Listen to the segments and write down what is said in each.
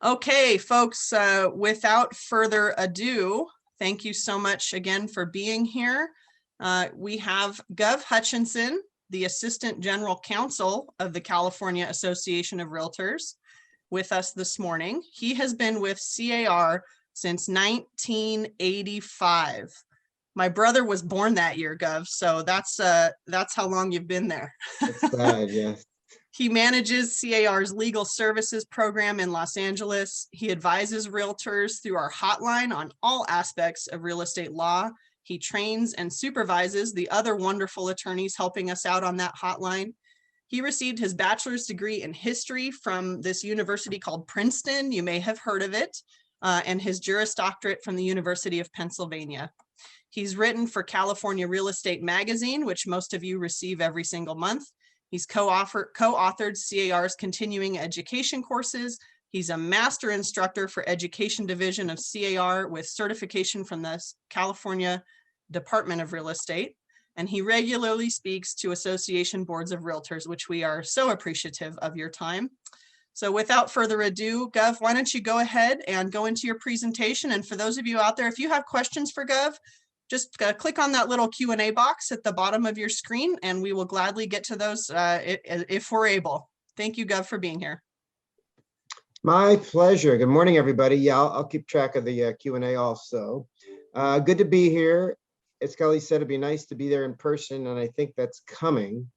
Okay, folks, without further ado, thank you so much again for being here. We have Gov Hutchinson, the Assistant General Counsel of the California Association of Realtors, with us this morning. He has been with CAR since 1985. My brother was born that year, Gov, so that's how long you've been there. It's sad, yes. He manages CAR's legal services program in Los Angeles. He advises realtors through our hotline on all aspects of real estate law. He trains and supervises the other wonderful attorneys helping us out on that hotline. He received his bachelor's degree in history from this university called Princeton. You may have heard of it, and his Juris Doctorate from the University of Pennsylvania. He's written for California Real Estate Magazine, which most of you receive every single month. He's co-authored CAR's continuing education courses. He's a master instructor for education division of CAR with certification from the California Department of Real Estate. And he regularly speaks to association boards of realtors, which we are so appreciative of your time. So without further ado, Gov, why don't you go ahead and go into your presentation? And for those of you out there, if you have questions for Gov, just click on that little Q&A box at the bottom of your screen, and we will gladly get to those if we're able. Thank you, Gov, for being here. My pleasure. Good morning, everybody. Yeah, I'll keep track of the Q&A also. Good to be here. As Kelly said, it'd be nice to be there in person, and I think that's coming.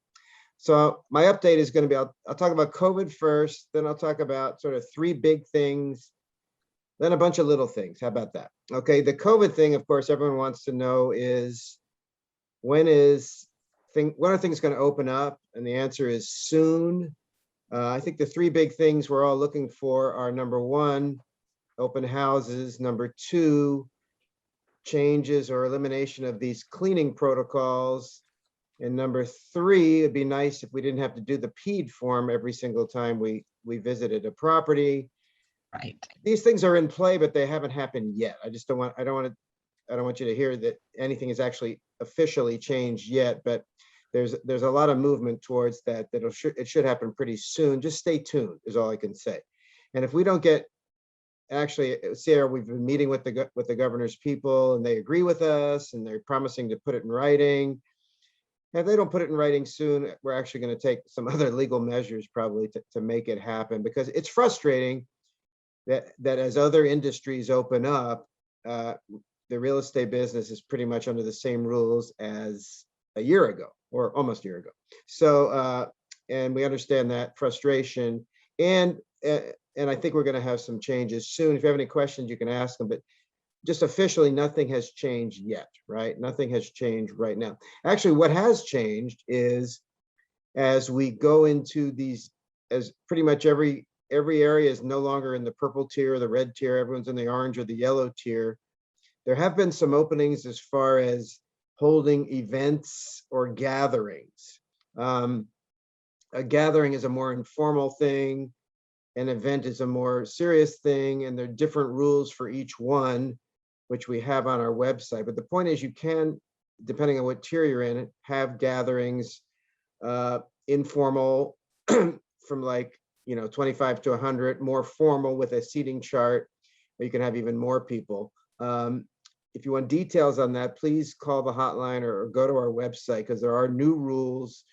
So my update is going to be, I'll talk about COVID first, then I'll talk about sort of three big things, then a bunch of little things. How about that? Okay, the COVID thing, of course, everyone wants to know is when are things going to open up? And the answer is soon. I think the three big things we're all looking for are number one, open houses, number two, changes or elimination of these cleaning protocols, and number three, it'd be nice if we didn't have to do the PED form every single time we visited a property. Right. These things are in play, but they haven't happened yet. I don't want you to hear that anything is actually officially changed yet, but there's a lot of movement towards that. It should happen pretty soon. Just stay tuned is all I can say. And if we don't get, actually, Sarah, we've been meeting with the governor's people, and they agree with us, and they're promising to put it in writing. If they don't put it in writing soon, we're actually going to take some other legal measures probably to make it happen, because it's frustrating that as other industries open up, the real estate business is pretty much under the same rules as a year ago, or almost a year ago. So, and we understand that frustration, and I think we're going to have some changes soon. If you have any questions, you can ask them, but just officially, nothing has changed yet, right? Nothing has changed right now. Actually, what has changed is as we go into these, as pretty much every area is no longer in the purple tier or the red tier, everyone's in the orange or the yellow tier. There have been some openings as far as holding events or gatherings. A gathering is a more informal thing. An event is a more serious thing, and there are different rules for each one, which we have on our website. But the point is, you can, depending on what tier you're in, have gatherings, informal from like, 25 to 100, more formal with a seating chart, or you can have even more people. If you want details on that, please call the hotline or go to our website, because there are new rules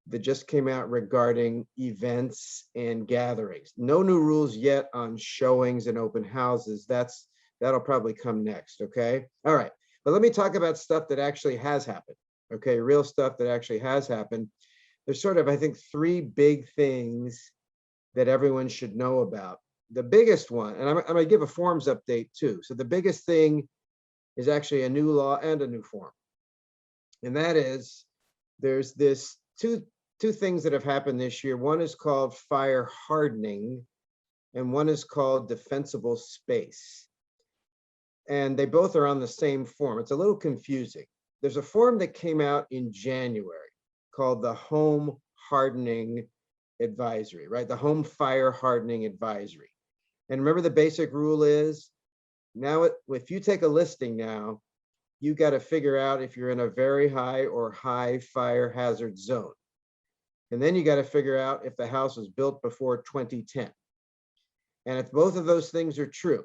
that just came out regarding events and gatherings. No new rules yet on showings and open houses. That'll probably come next, okay? All right, but let me talk about stuff that actually has happened, okay? Real stuff that actually has happened. There's sort of, I think, three big things that everyone should know about. The biggest one, and I'm gonna give a forms update too. So the biggest thing is actually a new law and a new form. And that is, there's this two things that have happened this year. One is called fire hardening, and one is called defensible space. And they both are on the same form. It's a little confusing. There's a form that came out in January called the Home Hardening Advisory, right? The Home Fire Hardening Advisory. And remember, the basic rule is, now if you take a listing now, you got to figure out if you're in a very high or high fire hazard zone. And then you got to figure out if the house was built before 2010. And if both of those things are true,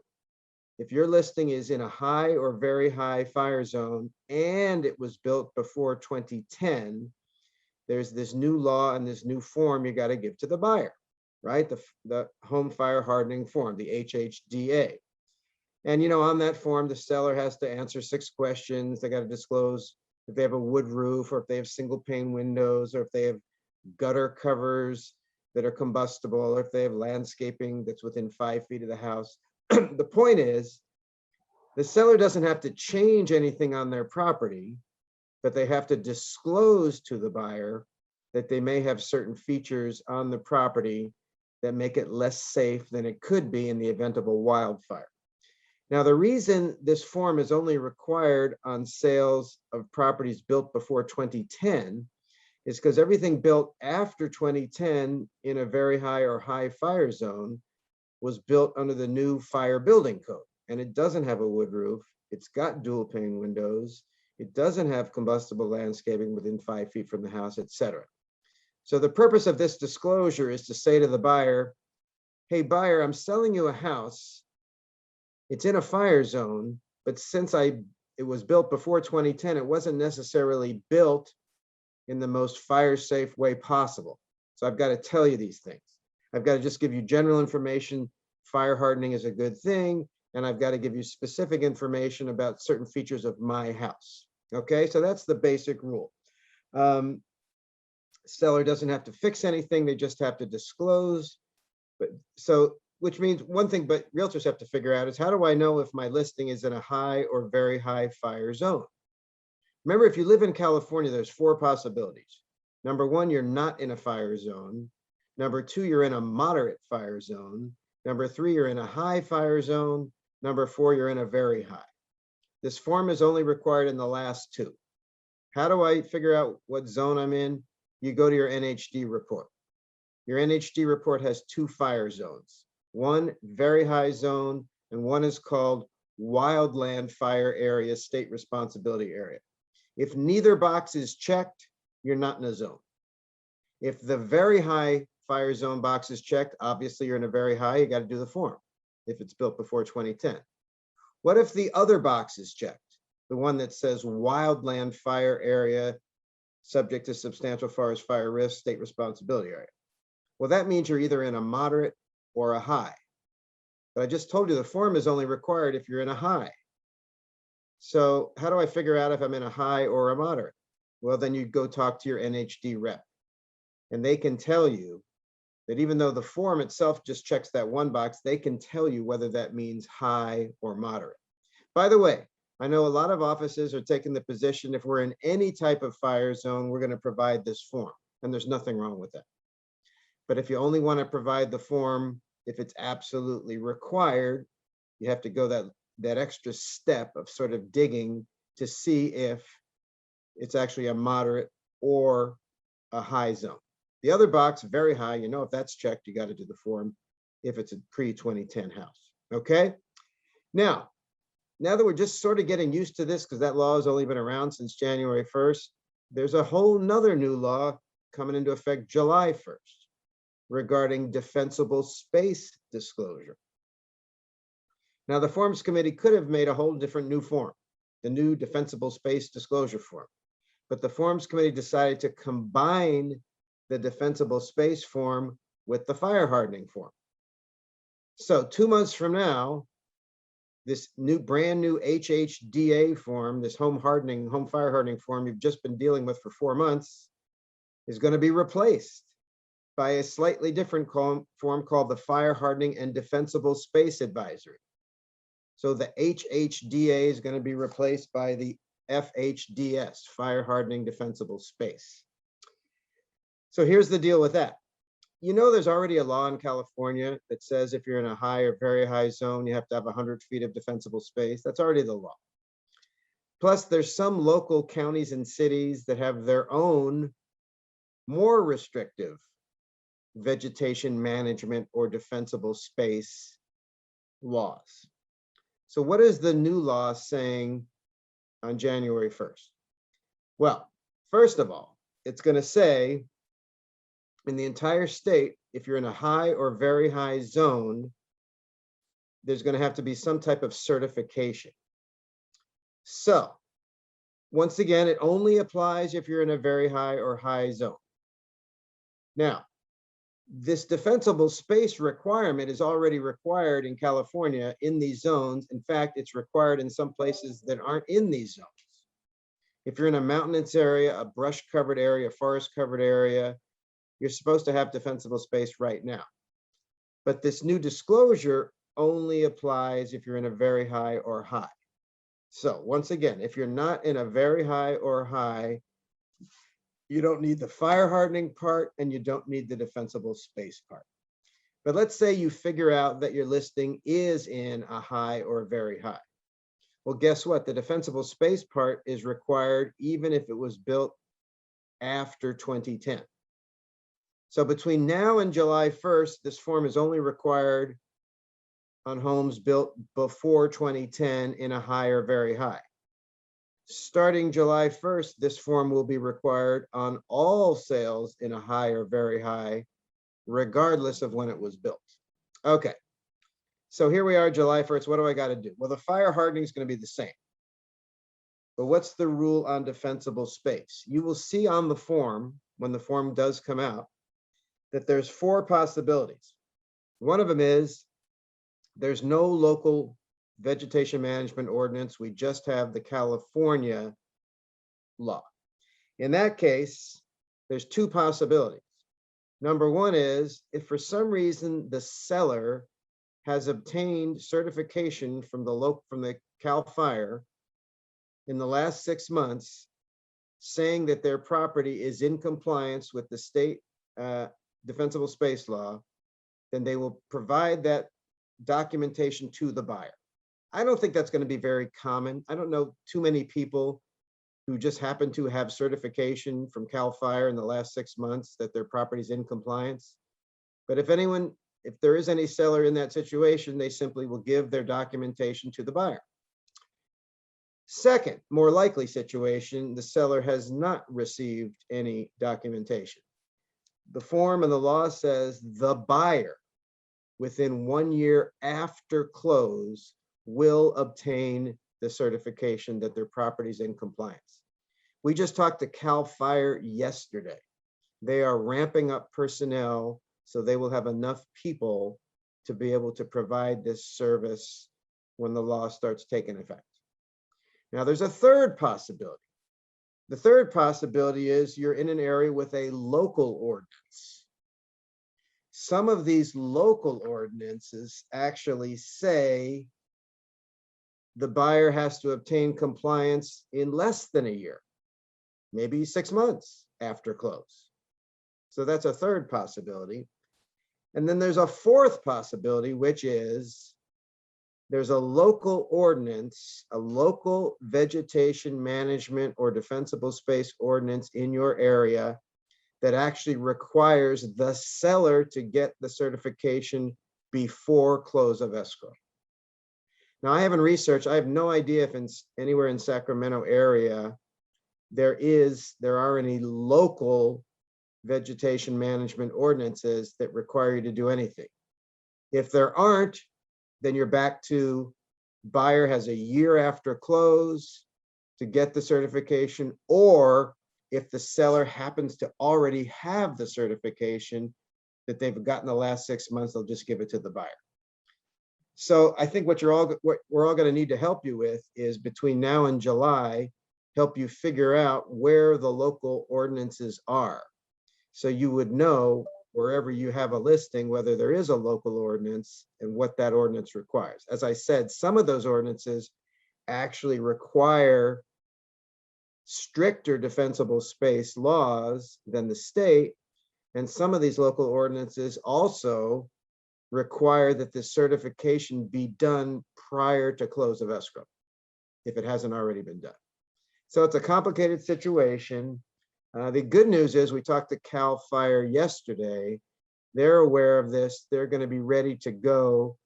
if your listing is in a high or very high fire zone and it was built before 2010, there's this new law and this new form you got to give to the buyer, right? The home fire hardening form, the HHDA. And on that form, the seller has to answer 6 questions. They got to disclose if they have a wood roof, or if they have single pane windows, or if they have gutter covers that are combustible, or if they have landscaping that's within 5 feet of the house. The point is, the seller doesn't have to change anything on their property, but they have to disclose to the buyer that they may have certain features on the property that make it less safe than it could be in the event of a wildfire. Now, the reason this form is only required on sales of properties built before 2010 is because everything built after 2010 in a very high or high fire zone was built under the new fire building code. And it doesn't have a wood roof. It's got dual pane windows. It doesn't have combustible landscaping within 5 feet from the house, etc. So the purpose of this disclosure is to say to the buyer, hey, buyer, I'm selling you a house. It's in a fire zone, but since it was built before 2010, it wasn't necessarily built in the most fire safe way possible. So I've got to tell you these things. I've got to just give you general information. Fire hardening is a good thing. And I've got to give you specific information about certain features of my house. Okay, so that's the basic rule. Seller doesn't have to fix anything. They just have to disclose. Which means one thing, but realtors have to figure out is, how do I know if my listing is in a high or very high fire zone? Remember, if you live in California, there's 4 possibilities. Number 1, you're not in a fire zone. Number 2, you're in a moderate fire zone. Number 3, you're in a high fire zone. Number 4, you're in a very high. This form is only required in the last 2. How do I figure out what zone I'm in? You go to your NHD report. Your NHD report has 2 fire zones. One very high zone, and one is called wildland fire area, state responsibility area. If neither box is checked, you're not in a zone. If the very high fire zone box is checked, obviously you're in a very high, you got to do the form if it's built before 2010. What if the other box is checked? The one that says wildland fire area, subject to substantial forest fire risk, state responsibility area. Well, that means you're either in a moderate or a high. But I just told you the form is only required if you're in a high. So how do I figure out if I'm in a high or a moderate? Well, then you go talk to your NHD rep. And they can tell you that even though the form itself just checks that one box, they can tell you whether that means high or moderate. By the way, I know a lot of offices are taking the position, if we're in any type of fire zone, we're going to provide this form. And there's nothing wrong with that. But if you only want to provide the form if it's absolutely required, you have to go that extra step of sort of digging to see if it's actually a moderate or a high zone. The other box, very high, if that's checked, you got to do the form if it's a pre-2010 house. Okay. Now that we're just sort of getting used to this, because that law has only been around since January 1st, there's a whole nother new law coming into effect July 1st regarding defensible space disclosure. Now, the Forms Committee could have made a whole different new form, the new defensible space disclosure form. But the Forms Committee decided to combine the defensible space form with the fire hardening form. So 2 months from now, this brand new HHDA form, this home fire hardening form you've just been dealing with for 4 months, is going to be replaced by a slightly different form called the Fire Hardening and Defensible Space Advisory. So the HHDA is going to be replaced by the FHDS, Fire Hardening Defensible Space. So here's the deal with that. There's already a law in California that says if you're in a high or very high zone, you have to have 100 feet of defensible space. That's already the law. Plus, there's some local counties and cities that have their own more restrictive vegetation management or defensible space laws. So what is the new law saying on January 1st? Well, first of all, it's going to say in the entire state, if you're in a high or very high zone, there's going to have to be some type of certification. So once again, it only applies if you're in a very high or high zone. Now, this defensible space requirement is already required in California in these zones. In fact, it's required in some places that aren't in these zones. If you're in a mountainous area, a brush covered area, forest covered area, you're supposed to have defensible space right now. But this new disclosure only applies if you're in a very high or high. So once again, if you're not in a very high or high, you don't need the fire hardening part and you don't need the defensible space part. But let's say you figure out that your listing is in a high or very high. Well, guess what? The defensible space part is required even if it was built after 2010. So between now and July 1st, this form is only required on homes built before 2010 in a high or very high. Starting July 1st, this form will be required on all sales in a high or very high, regardless of when it was built. Okay, so here we are, July 1st. What do I got to do? Well, the fire hardening is going to be the same. But what's the rule on defensible space? You will see on the form, when the form does come out, that there's 4 possibilities. One of them is there's no local vegetation management ordinance. We just have the California law. In that case, there's 2 possibilities. Number one is if for some reason the seller has obtained certification from the Cal Fire in the last 6 months, saying that their property is in compliance with the state defensible space law, then they will provide that documentation to the buyer. I don't think that's going to be very common. I don't know too many people who just happen to have certification from Cal Fire in the last 6 months that their property is in compliance. But if there is any seller in that situation, they simply will give their documentation to the buyer. Second, more likely situation, the seller has not received any documentation. The form and the law says the buyer, within 1 year after close, will obtain the certification that their property is in compliance. We just talked to Cal Fire yesterday. They are ramping up personnel so they will have enough people to be able to provide this service when the law starts taking effect. Now, there's a third possibility. The third possibility is you're in an area with a local ordinance. Some of these local ordinances actually say the buyer has to obtain compliance in less than a year, maybe 6 months after close. So that's a third possibility. And then there's a fourth possibility, which is there's a local ordinance, a local vegetation management or defensible space ordinance in your area that actually requires the seller to get the certification before close of escrow. Now, I haven't researched, I have no idea if anywhere in Sacramento area there are any local vegetation management ordinances that require you to do anything. If there aren't, then you're back to buyer has a year after close to get the certification, or if the seller happens to already have the certification that they've gotten the last 6 months, they'll just give it to the buyer. So I think what we're all going to need to help you with is between now and July, help you figure out where the local ordinances are. So you would know wherever you have a listing, whether there is a local ordinance and what that ordinance requires. As I said, some of those ordinances actually require stricter defensible space laws than the state. And some of these local ordinances also require that the certification be done prior to close of escrow, if it hasn't already been done. So it's a complicated situation. The good news is we talked to Cal Fire yesterday. They're aware of this. They're going to be ready to go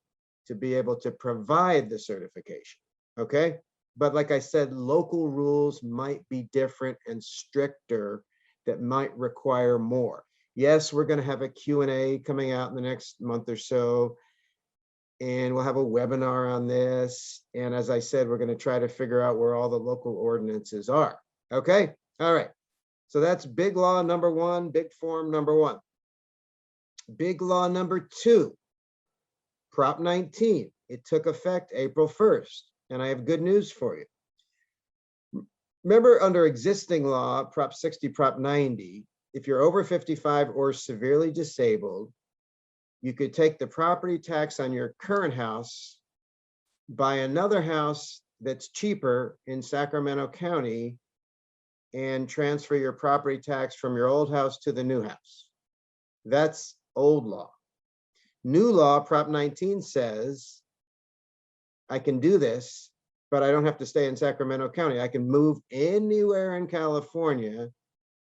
to be able to provide the certification. Okay. But like I said, local rules might be different and stricter that might require more. Yes, we're going to have a Q&A coming out in the next month or so. and we'll have a webinar on this. And as I said, we're going to try to figure out where all the local ordinances are. Okay, all right. So that's big law number one, big form number one. Big law number two, Prop 19. It took effect April 1st, and I have good news for you. Remember, under existing law, Prop 60, Prop 90, if you're over 55 or severely disabled, you could take the property tax on your current house, buy another house that's cheaper in Sacramento County, and transfer your property tax from your old house to the new house. That's old law. New law, Prop 19 says, I can do this, but I don't have to stay in Sacramento County. I can move anywhere in California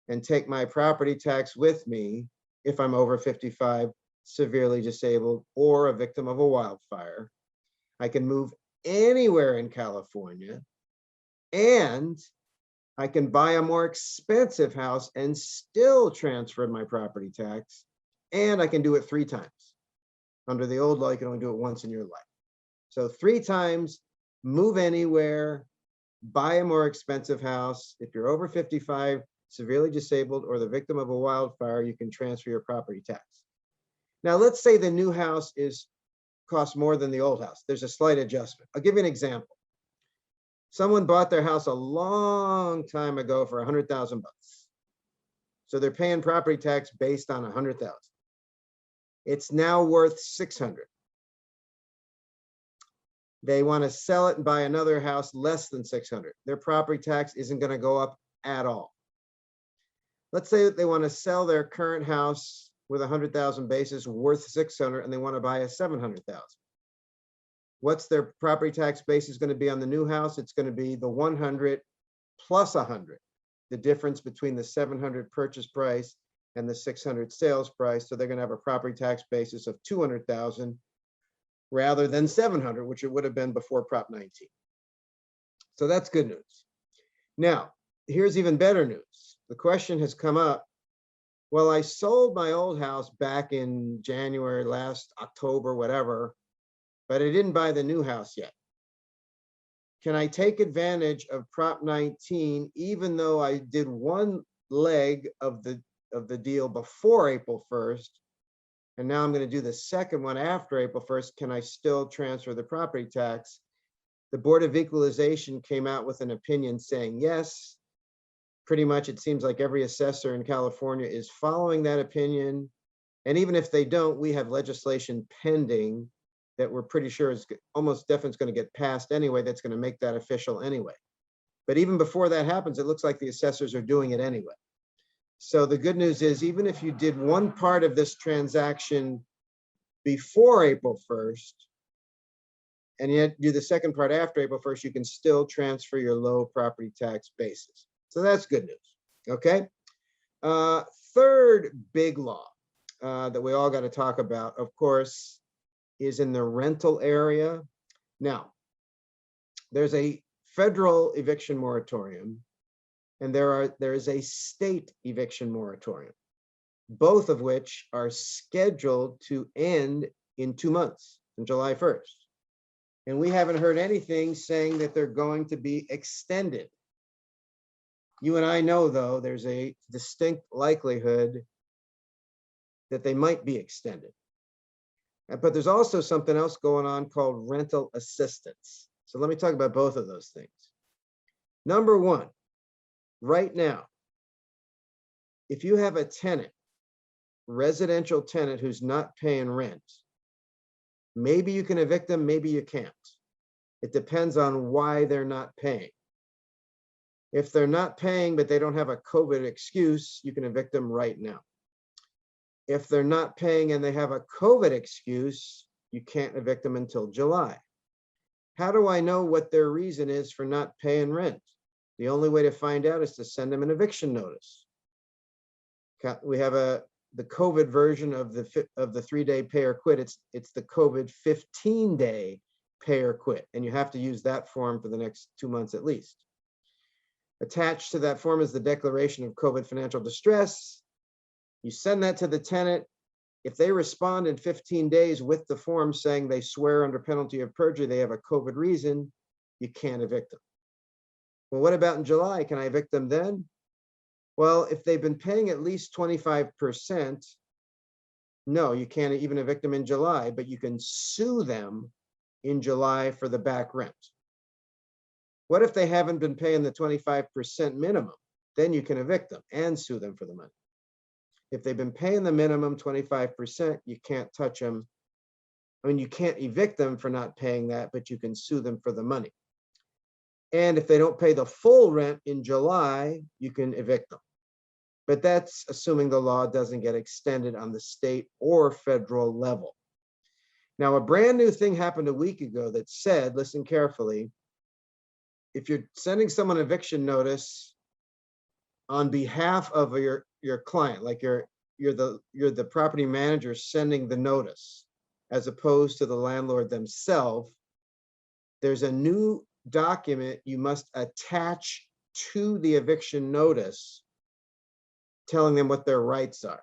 and take my property tax with me if I'm over 55, severely disabled, or a victim of a wildfire. I can move anywhere in California, and I can buy a more expensive house and still transfer my property tax, and I can do it 3 times. Under the old law, you can only do it once in your life. So 3 times, move anywhere, buy a more expensive house. If you're over 55, severely disabled, or the victim of a wildfire, you can transfer your property tax. Now, let's say the new house costs more than the old house. There's a slight adjustment. I'll give you an example. Someone bought their house a long time ago for $100,000. So they're paying property tax based on $100,000. It's now worth $600,000. They want to sell it and buy another house less than $600,000. Their property tax isn't going to go up at all. Let's say that they want to sell their current house with $100,000 basis worth $600,000, and they want to buy a $700,000. What's their property tax basis going to be on the new house? It's going to be the 100 plus 100, the difference between the 700 purchase price and the 600 sales price. So they're going to have a property tax basis of 200,000 rather than 700, which it would have been before Prop 19. So that's good news. Now, here's even better news. The question has come up, well, I sold my old house back in January, last October, whatever, but I didn't buy the new house yet. Can I take advantage of Prop 19, even though I did one leg of the deal before April 1st, and now I'm going to do the second one after April 1st, can I still transfer the property tax? The Board of Equalization came out with an opinion saying yes. Pretty much it seems like every assessor in California is following that opinion. And even if they don't, we have legislation pending that we're pretty sure is almost definitely going to get passed anyway, that's going to make that official anyway. But even before that happens, it looks like the assessors are doing it anyway. So the good news is, even if you did one part of this transaction before April 1st, and yet do the second part after April 1st, you can still transfer your low property tax basis. So that's good news, okay? Third big law that we all got to talk about, of course, is in the rental area. Now, there's a federal eviction moratorium, and there is a state eviction moratorium, both of which are scheduled to end in 2 months, on July 1st. And we haven't heard anything saying that they're going to be extended. You and I know, though, there's a distinct likelihood that they might be extended. But there's also something else going on called rental assistance. So let me talk about both of those things. Number one, right now, if you have a tenant, residential tenant who's not paying rent, maybe you can evict them, maybe you can't. It depends on why they're not paying. If they're not paying, but they don't have a COVID excuse, you can evict them right now. If they're not paying and they have a COVID excuse, you can't evict them until July. How do I know what their reason is for not paying rent? The only way to find out is to send them an eviction notice. We have the COVID version of the 3-day pay or quit. It's the COVID 15-day pay or quit, and you have to use that form for the next 2 months at least. Attached to that form is the declaration of COVID financial distress. You send that to the tenant. If they respond in 15 days with the form saying they swear under penalty of perjury, they have a COVID reason, you can't evict them. Well, what about in July? Can I evict them then? Well, if they've been paying at least 25%, no, you can't even evict them in July, but you can sue them in July for the back rent. What if they haven't been paying the 25% minimum? Then you can evict them and sue them for the money. If they've been paying the minimum 25%, you can't touch them. I mean, you can't evict them for not paying that, but you can sue them for the money. And if they don't pay the full rent in July, you can evict them. But that's assuming the law doesn't get extended on the state or federal level. Now, a brand new thing happened a week ago that said, listen carefully, if you're sending someone an eviction notice on behalf of your client, like you're the property manager sending the notice, as opposed to the landlord themselves, there's a new document you must attach to the eviction notice telling them what their rights are.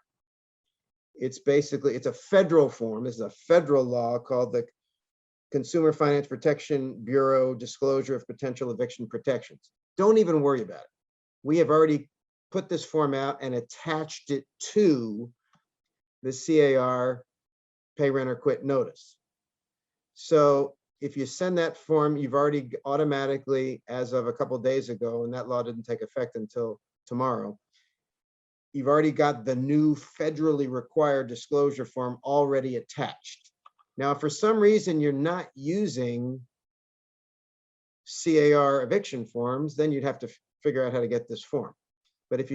It's a federal form. This is a federal law called the Consumer Finance Protection Bureau Disclosure of Potential Eviction Protections. Don't even worry about it. We have already put this form out and attached it to the CAR pay rent or quit notice. So if you send that form, you've already automatically, as of a couple of days ago, and that law didn't take effect until tomorrow, you've already got the new federally required disclosure form already attached. Now, if for some reason you're not using CAR eviction forms, then you'd have to figure out how to get this form. But if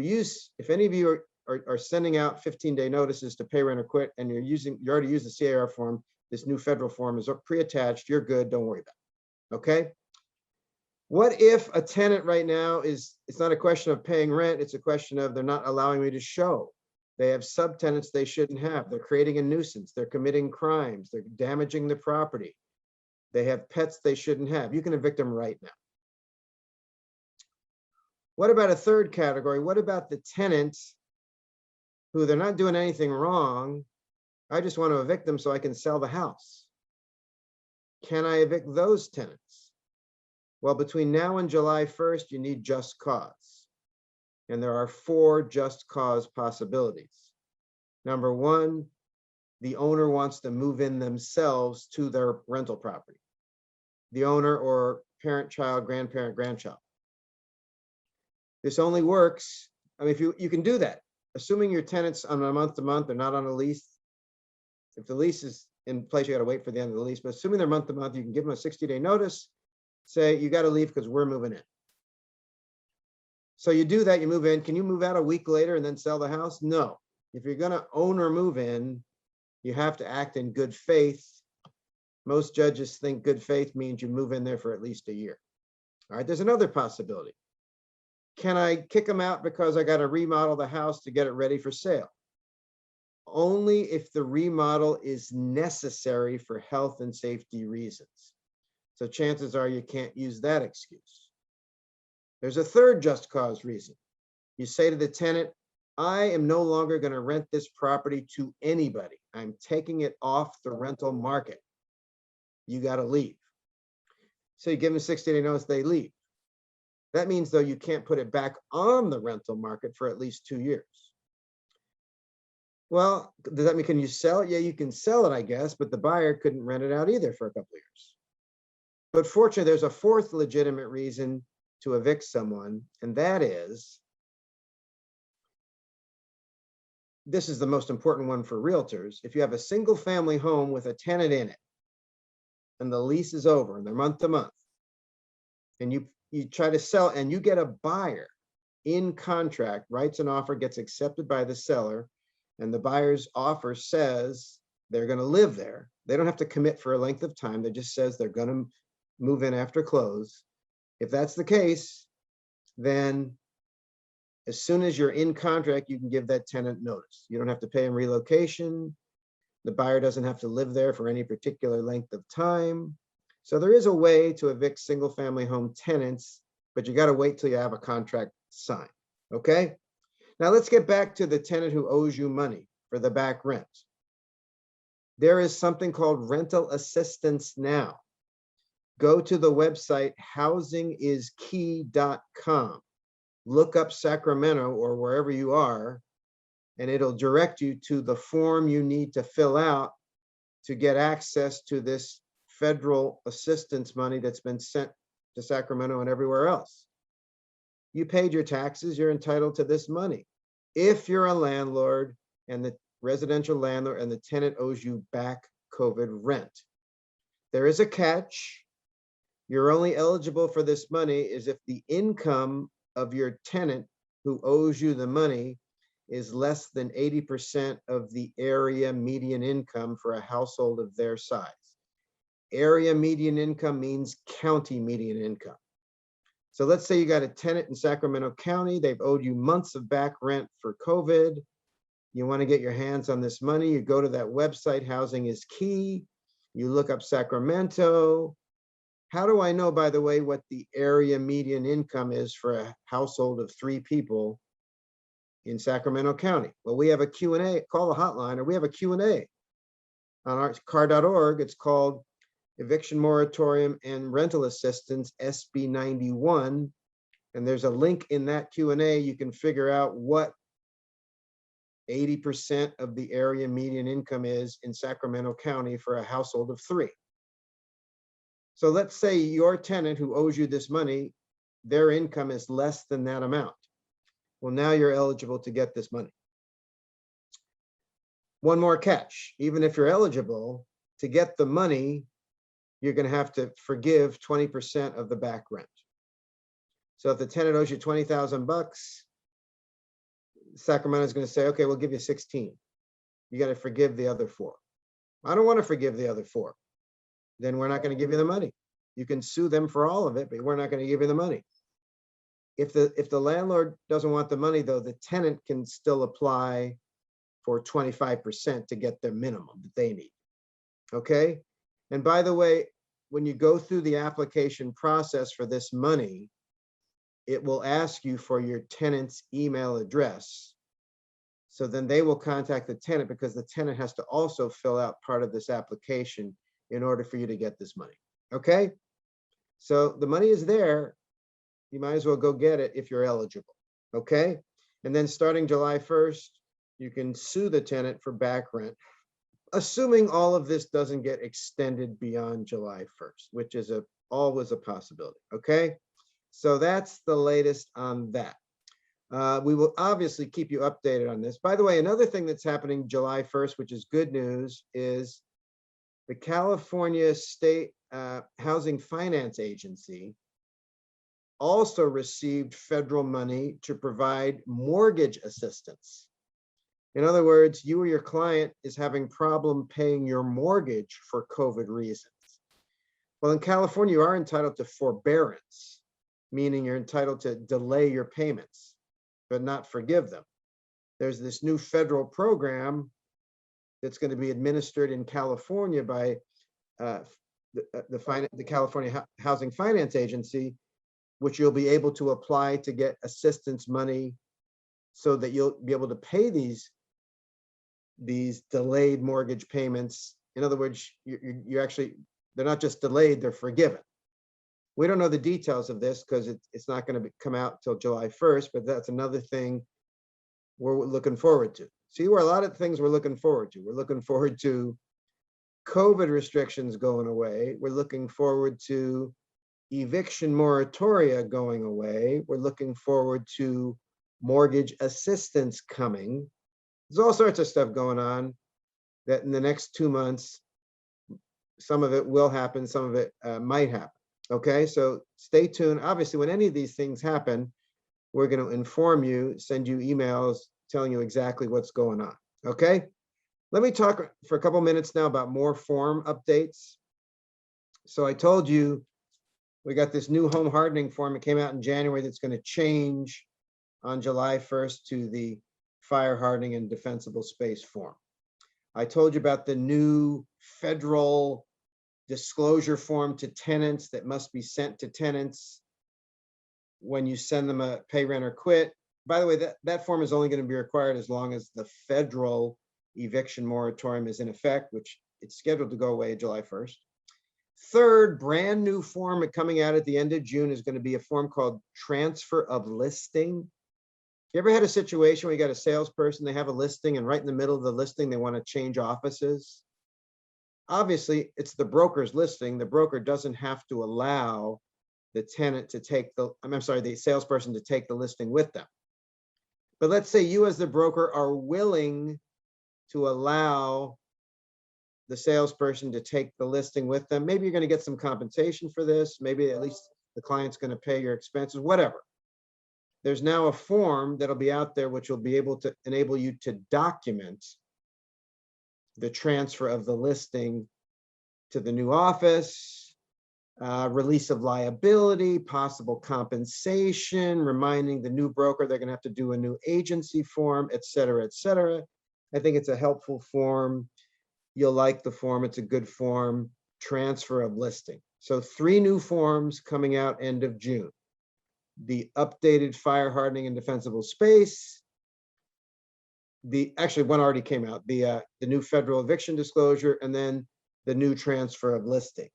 any of you are sending out 15-day notices to pay rent or quit, and you already use the CAR form, this new federal form is pre-attached, you're good, don't worry about it, okay? What if a tenant right now it's not a question of paying rent, it's a question of they're not allowing me to show. They have subtenants they shouldn't have. They're creating a nuisance. They're committing crimes. They're damaging the property. They have pets they shouldn't have. You can evict them right now. What about a third category? What about the tenants who they're not doing anything wrong? I just want to evict them so I can sell the house. Can I evict those tenants? Well, between now and July 1st, you need just cause. And there are 4 just cause possibilities. Number 1, the owner wants to move in themselves to their rental property. The owner or parent, child, grandparent, grandchild. This only works, I mean, if you can do that, assuming your tenants on a month-to-month, they're not on a lease. If the lease is in place, you got to wait for the end of the lease, but assuming they're month-to-month, you can give them a 60-day notice, say, you got to leave because we're moving in. So you do that, you move in. Can you move out a week later and then sell the house? No. If you're going to own or move in, you have to act in good faith. Most judges think good faith means you move in there for at least a year. All right, there's another possibility. Can I kick them out because I got to remodel the house to get it ready for sale? Only if the remodel is necessary for health and safety reasons. So chances are you can't use that excuse. There's a third just cause reason. You say to the tenant, I am no longer going to rent this property to anybody. I'm taking it off the rental market. You got to leave. So you give them a 60-day notice, they leave. That means, though, you can't put it back on the rental market for at least 2 years. Well, does that mean, can you sell it? Yeah, you can sell it, I guess, but the buyer couldn't rent it out either for a couple of years. But fortunately, there's a fourth legitimate reason to evict someone, and that is, this is the most important one for realtors. If you have a single family home with a tenant in it, and the lease is over, and they're month to month, and you try to sell, and you get a buyer in contract, writes an offer, gets accepted by the seller, and the buyer's offer says they're going to live there. They don't have to commit for a length of time. That just says they're going to move in after close. If that's the case, then as soon as you're in contract, you can give that tenant notice. You don't have to pay him relocation. The buyer doesn't have to live there for any particular length of time. So there is a way to evict single family home tenants, but you got to wait till you have a contract signed. Okay. Now let's get back to the tenant who owes you money for the back rent. There is something called rental assistance now. Go to the website housingiskey.com. Look up Sacramento or wherever you are, and it'll direct you to the form you need to fill out to get access to this federal assistance money that's been sent to Sacramento and everywhere else. You paid your taxes, you're entitled to this money. If you're a landlord and the residential landlord and the tenant owes you back COVID rent. There is a catch. You're only eligible for this money is if the income of your tenant who owes you the money is less than 80% of the area median income for a household of their size. Area median income means county median income. So let's say you got a tenant in Sacramento County, they've owed you months of back rent for COVID. You want to get your hands on this money, you go to that website, Housing is Key, you look up Sacramento. How do I know, by the way, what the area median income is for a household of 3 people in Sacramento County? Well, we have a Q&A, call the hotline, or we have a Q&A on our car.org. It's called Eviction Moratorium and Rental Assistance, SB 91. And there's a link in that Q&A. You can figure out what 80% of the area median income is in Sacramento County for a household of 3. So let's say your tenant who owes you this money, their income is less than that amount. Well, now you're eligible to get this money. One more catch, even if you're eligible to get the money, you're going to have to forgive 20% of the back rent. So if the tenant owes you $20,000, Sacramento is going to say, okay, we'll give you 16. You got to forgive the other 4. I don't want to forgive the other 4. Then we're not going to give you the money. You can sue them for all of it, but we're not going to give you the money. If the landlord doesn't want the money, though, the tenant can still apply for 25% to get their minimum that they need. Okay? And by the way, when you go through the application process for this money, it will ask you for your tenant's email address. So then they will contact the tenant because the tenant has to also fill out part of this application in order for you to get this money. Okay? So the money is there. You might as well go get it if you're eligible. Okay? And then starting July 1st, you can sue the tenant for back rent, assuming all of this doesn't get extended beyond July 1st, which is always a possibility. Okay? So that's the latest on that. We will obviously keep you updated on this. By the way, another thing that's happening July 1st, which is good news, is the California State Housing Finance Agency also received federal money to provide mortgage assistance. In other words, you or your client is having problem paying your mortgage for COVID reasons. Well, in California, you are entitled to forbearance, meaning you're entitled to delay your payments, but not forgive them. There's this new federal program that's going to be administered in California by the California Housing Finance Agency, which you'll be able to apply to get assistance money so that you'll be able to pay these delayed mortgage payments. In other words, you actually, they're not just delayed, they're forgiven. We don't know the details of this because it's not going to come out till July 1st, but that's another thing we're looking forward to. See, where a lot of things we're looking forward to. We're looking forward to COVID restrictions going away. We're looking forward to eviction moratoria going away. We're looking forward to mortgage assistance coming. There's all sorts of stuff going on that in the next 2 months, some of it will happen, some of it might happen. Okay, so stay tuned. Obviously, when any of these things happen, we're going to inform you, send you emails telling you exactly what's going on. Okay, let me talk for a couple minutes now about more form updates. So I told you we got this new home hardening form. It came out in January that's going to change on July 1st to the fire hardening and defensible space form. I told you about the new federal disclosure form to tenants that must be sent to tenants when you send them a pay, rent, or quit. By the way, that form is only going to be required as long as the federal eviction moratorium is in effect, which it's scheduled to go away July 1st. Third, brand new form coming out at the end of June is going to be a form called transfer of listing. You ever had a situation where you got a salesperson, they have a listing, and right in the middle of the listing, they want to change offices? Obviously, it's the broker's listing. The broker doesn't have to allow the tenant to take the salesperson to take the listing with them. But let's say you as the broker are willing to allow the salesperson to take the listing with them. Maybe you're going to get some compensation for this. Maybe at least the client's going to pay your expenses, whatever. There's now a form that'll be out there which will be able to enable you to document the transfer of the listing to the new office, release of liability, possible compensation, reminding the new broker they're going to have to do a new agency form, et cetera, et cetera. I think it's a helpful form. You'll like the form. It's a good form. Transfer of listing. So 3 new forms coming out end of June. The updated fire hardening and defensible space. Actually, one already came out, the new federal eviction disclosure, and then the new transfer of listing.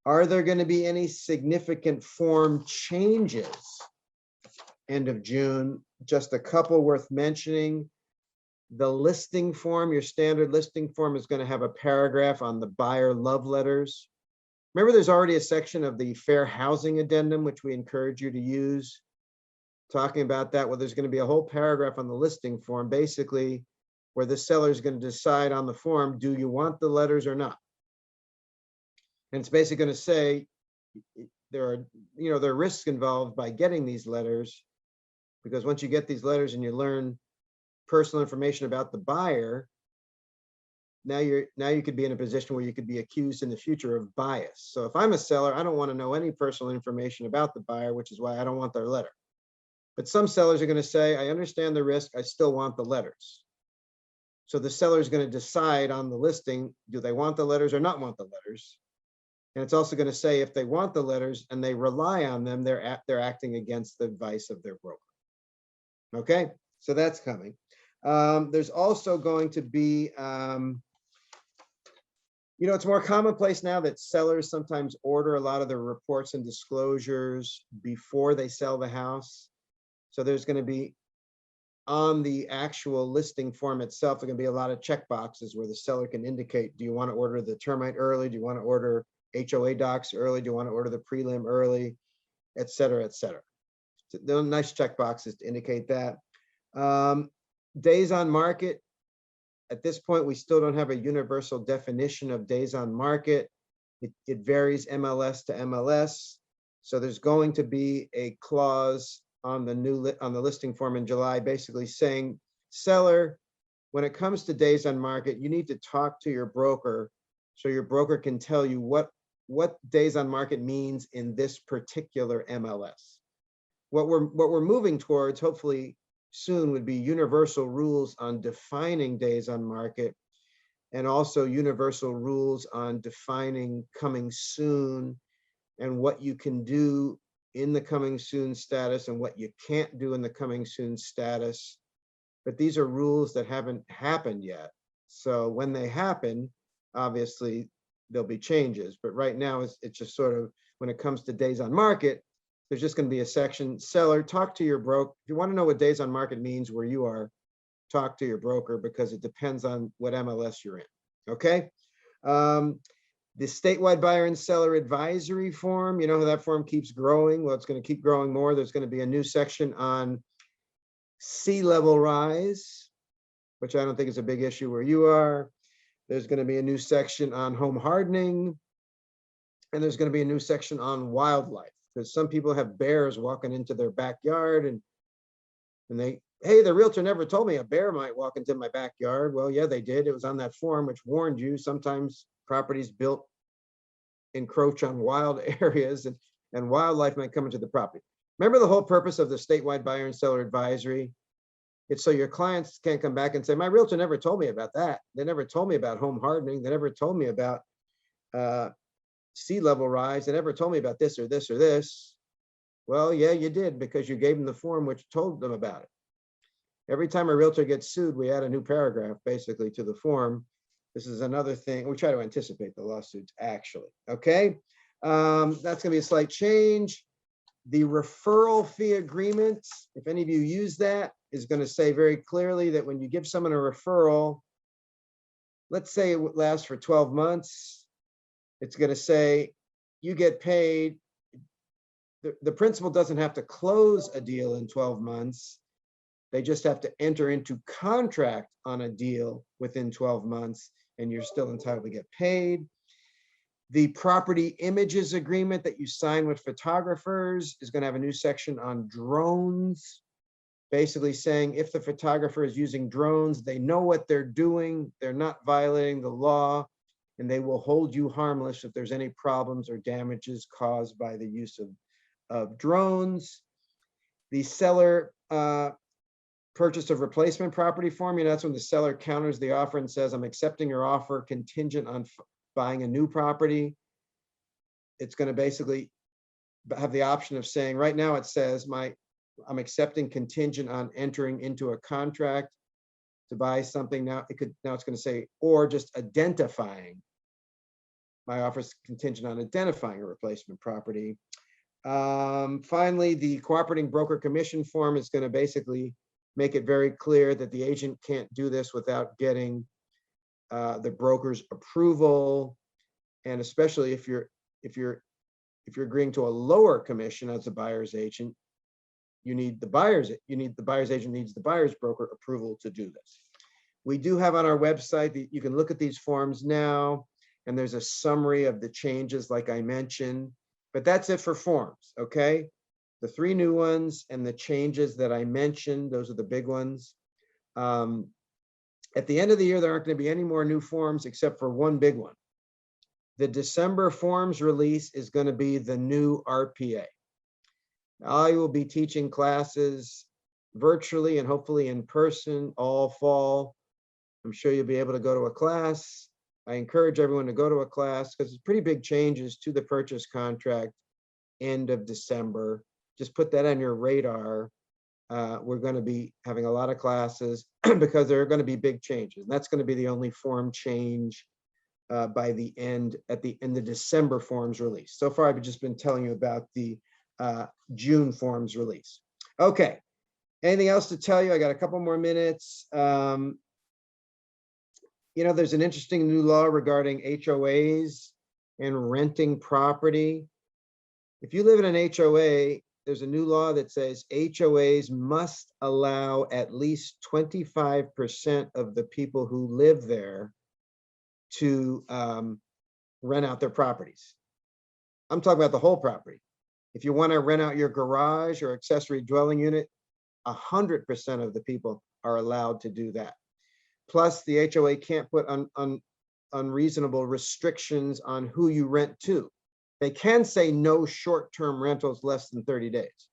Are there going to be any significant form changes end of June? Just a couple worth mentioning. The listing form, your standard listing form, is going to have a paragraph on the buyer love letters. Remember, there's already a section of the fair housing addendum, which we encourage you to use, talking about that. Well, there's going to be a whole paragraph on the listing form, basically, where the seller is going to decide on the form, do you want the letters or not? And it's basically going to say there are risks involved by getting these letters, because once you get these letters and you learn personal information about the buyer, now you could be in a position where you could be accused in the future of bias. So if I'm a seller, I don't want to know any personal information about the buyer, which is why I don't want their letter. But some sellers are going to say, I understand the risk, I still want the letters. So the seller is going to decide on the listing, do they want the letters or not want the letters? And it's also going to say if they want the letters and they rely on them, they're acting against the advice of their broker. Okay, so that's coming. There's also going to be, it's more commonplace now that sellers sometimes order a lot of their reports and disclosures before they sell the house. So there's going to be, on the actual listing form itself, there are going to be a lot of check boxes where the seller can indicate, do you want to order the termite early? Do you want to order HOA docs early? Do you want to order the prelim early? Et cetera, et cetera. So there are nice check boxes to indicate that. Days on market. At this point, we still don't have a universal definition of days on market. It varies MLS to MLS. So there's going to be a clause on the listing form in July, basically saying, seller, when it comes to days on market, you need to talk to your broker so your broker can tell you what days on market means in this particular MLS. What we're moving towards, hopefully soon, would be universal rules on defining days on market, and also universal rules on defining coming soon and what you can do in the coming soon status and what you can't do in the coming soon status. But these are rules that haven't happened yet. So when they happen, obviously there'll be changes. But right now it's just sort of, when it comes to days on market, there's just going to be a section, seller, talk to your broker. If you want to know what days on market means where you are, talk to your broker, because it depends on what MLS you're in. Okay. The statewide buyer and seller advisory form, you know how that form keeps growing? Well, it's going to keep growing more. There's going to be a new section on sea level rise, which I don't think is a big issue where you are. There's going to be a new section on home hardening. And there's going to be a new section on wildlife, because some people have bears walking into their backyard and hey, the realtor never told me a bear might walk into my backyard. Well, yeah, they did. It was on that form, which warned you sometimes properties built encroach on wild areas and wildlife might come into the property. Remember the whole purpose of the statewide buyer and seller advisory? It's so your clients can't come back and say, my realtor never told me about that. They never told me about home hardening. They never told me about sea level rise. They never told me about this or this or this. Well, yeah, you did, because you gave them the form which told them about it. Every time a realtor gets sued, we add a new paragraph basically to the form This is another thing. We try to anticipate the lawsuits, actually. Okay. That's going to be a slight change. The referral fee agreement, if any of you use that, is going to say very clearly that when you give someone a referral, let's say it lasts for 12 months, it's going to say you get paid. The principal doesn't have to close a deal in 12 months. They just have to enter into contract on a deal within 12 months, and you're still entitled to get paid. The property images agreement that you sign with photographers is going to have a new section on drones, basically saying if the photographer is using drones, they know what they're doing, they're not violating the law, and they will hold you harmless if there's any problems or damages caused by the use of drones. The seller purchase of replacement property form, that's when the seller counters the offer and says, I'm accepting your offer contingent on buying a new property. It's going to basically have the option of saying, right now it says I'm accepting contingent on entering into a contract to buy something. Now it's going to say, or just identifying. My offer is contingent on identifying a replacement property. Finally, the cooperating broker commission form is going to basically make it very clear that the agent can't do this without getting the broker's approval, and especially if you're agreeing to a lower commission as a buyer's agent, the buyer's agent needs the buyer's broker approval to do this. We do have on our website that you can look at these forms now, and there's a summary of the changes like I mentioned, but that's it for forms, okay? The 3 new ones and the changes that I mentioned, those are the big ones. At the end of the year, there aren't going to be any more new forms except for one big one. The December forms release is going to be the new RPA. I will be teaching classes virtually and hopefully in person all fall. I'm sure you'll be able to go to a class. I encourage everyone to go to a class because it's pretty big changes to the purchase contract end of December. Just put that on your radar. We're going to be having a lot of classes because there are going to be big changes. And that's going to be the only form change by the end, in the December forms release. So far, I've just been telling you about the June forms release. Okay, anything else to tell you? I got a couple more minutes. There's an interesting new law regarding HOAs and renting property. If you live in an HOA, there's a new law that says HOAs must allow at least 25% of the people who live there to rent out their properties. I'm talking about the whole property. If you want to rent out your garage or accessory dwelling unit, 100% of the people are allowed to do that. Plus, the HOA can't put unreasonable restrictions on who you rent to. They can say no short-term rentals less than 30 days,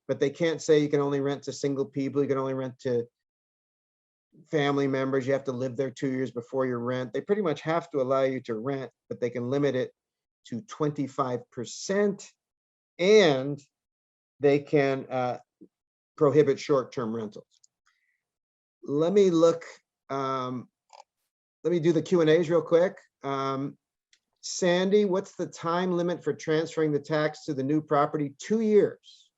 but they can't say you can only rent to single people, you can only rent to family members, you have to live there 2 years before you rent. They pretty much have to allow you to rent, but they can limit it to 25%, and they can prohibit short-term rentals. Let me do the Q&As real quick. Sandy, what's the time limit for transferring the tax to the new property? 2 years.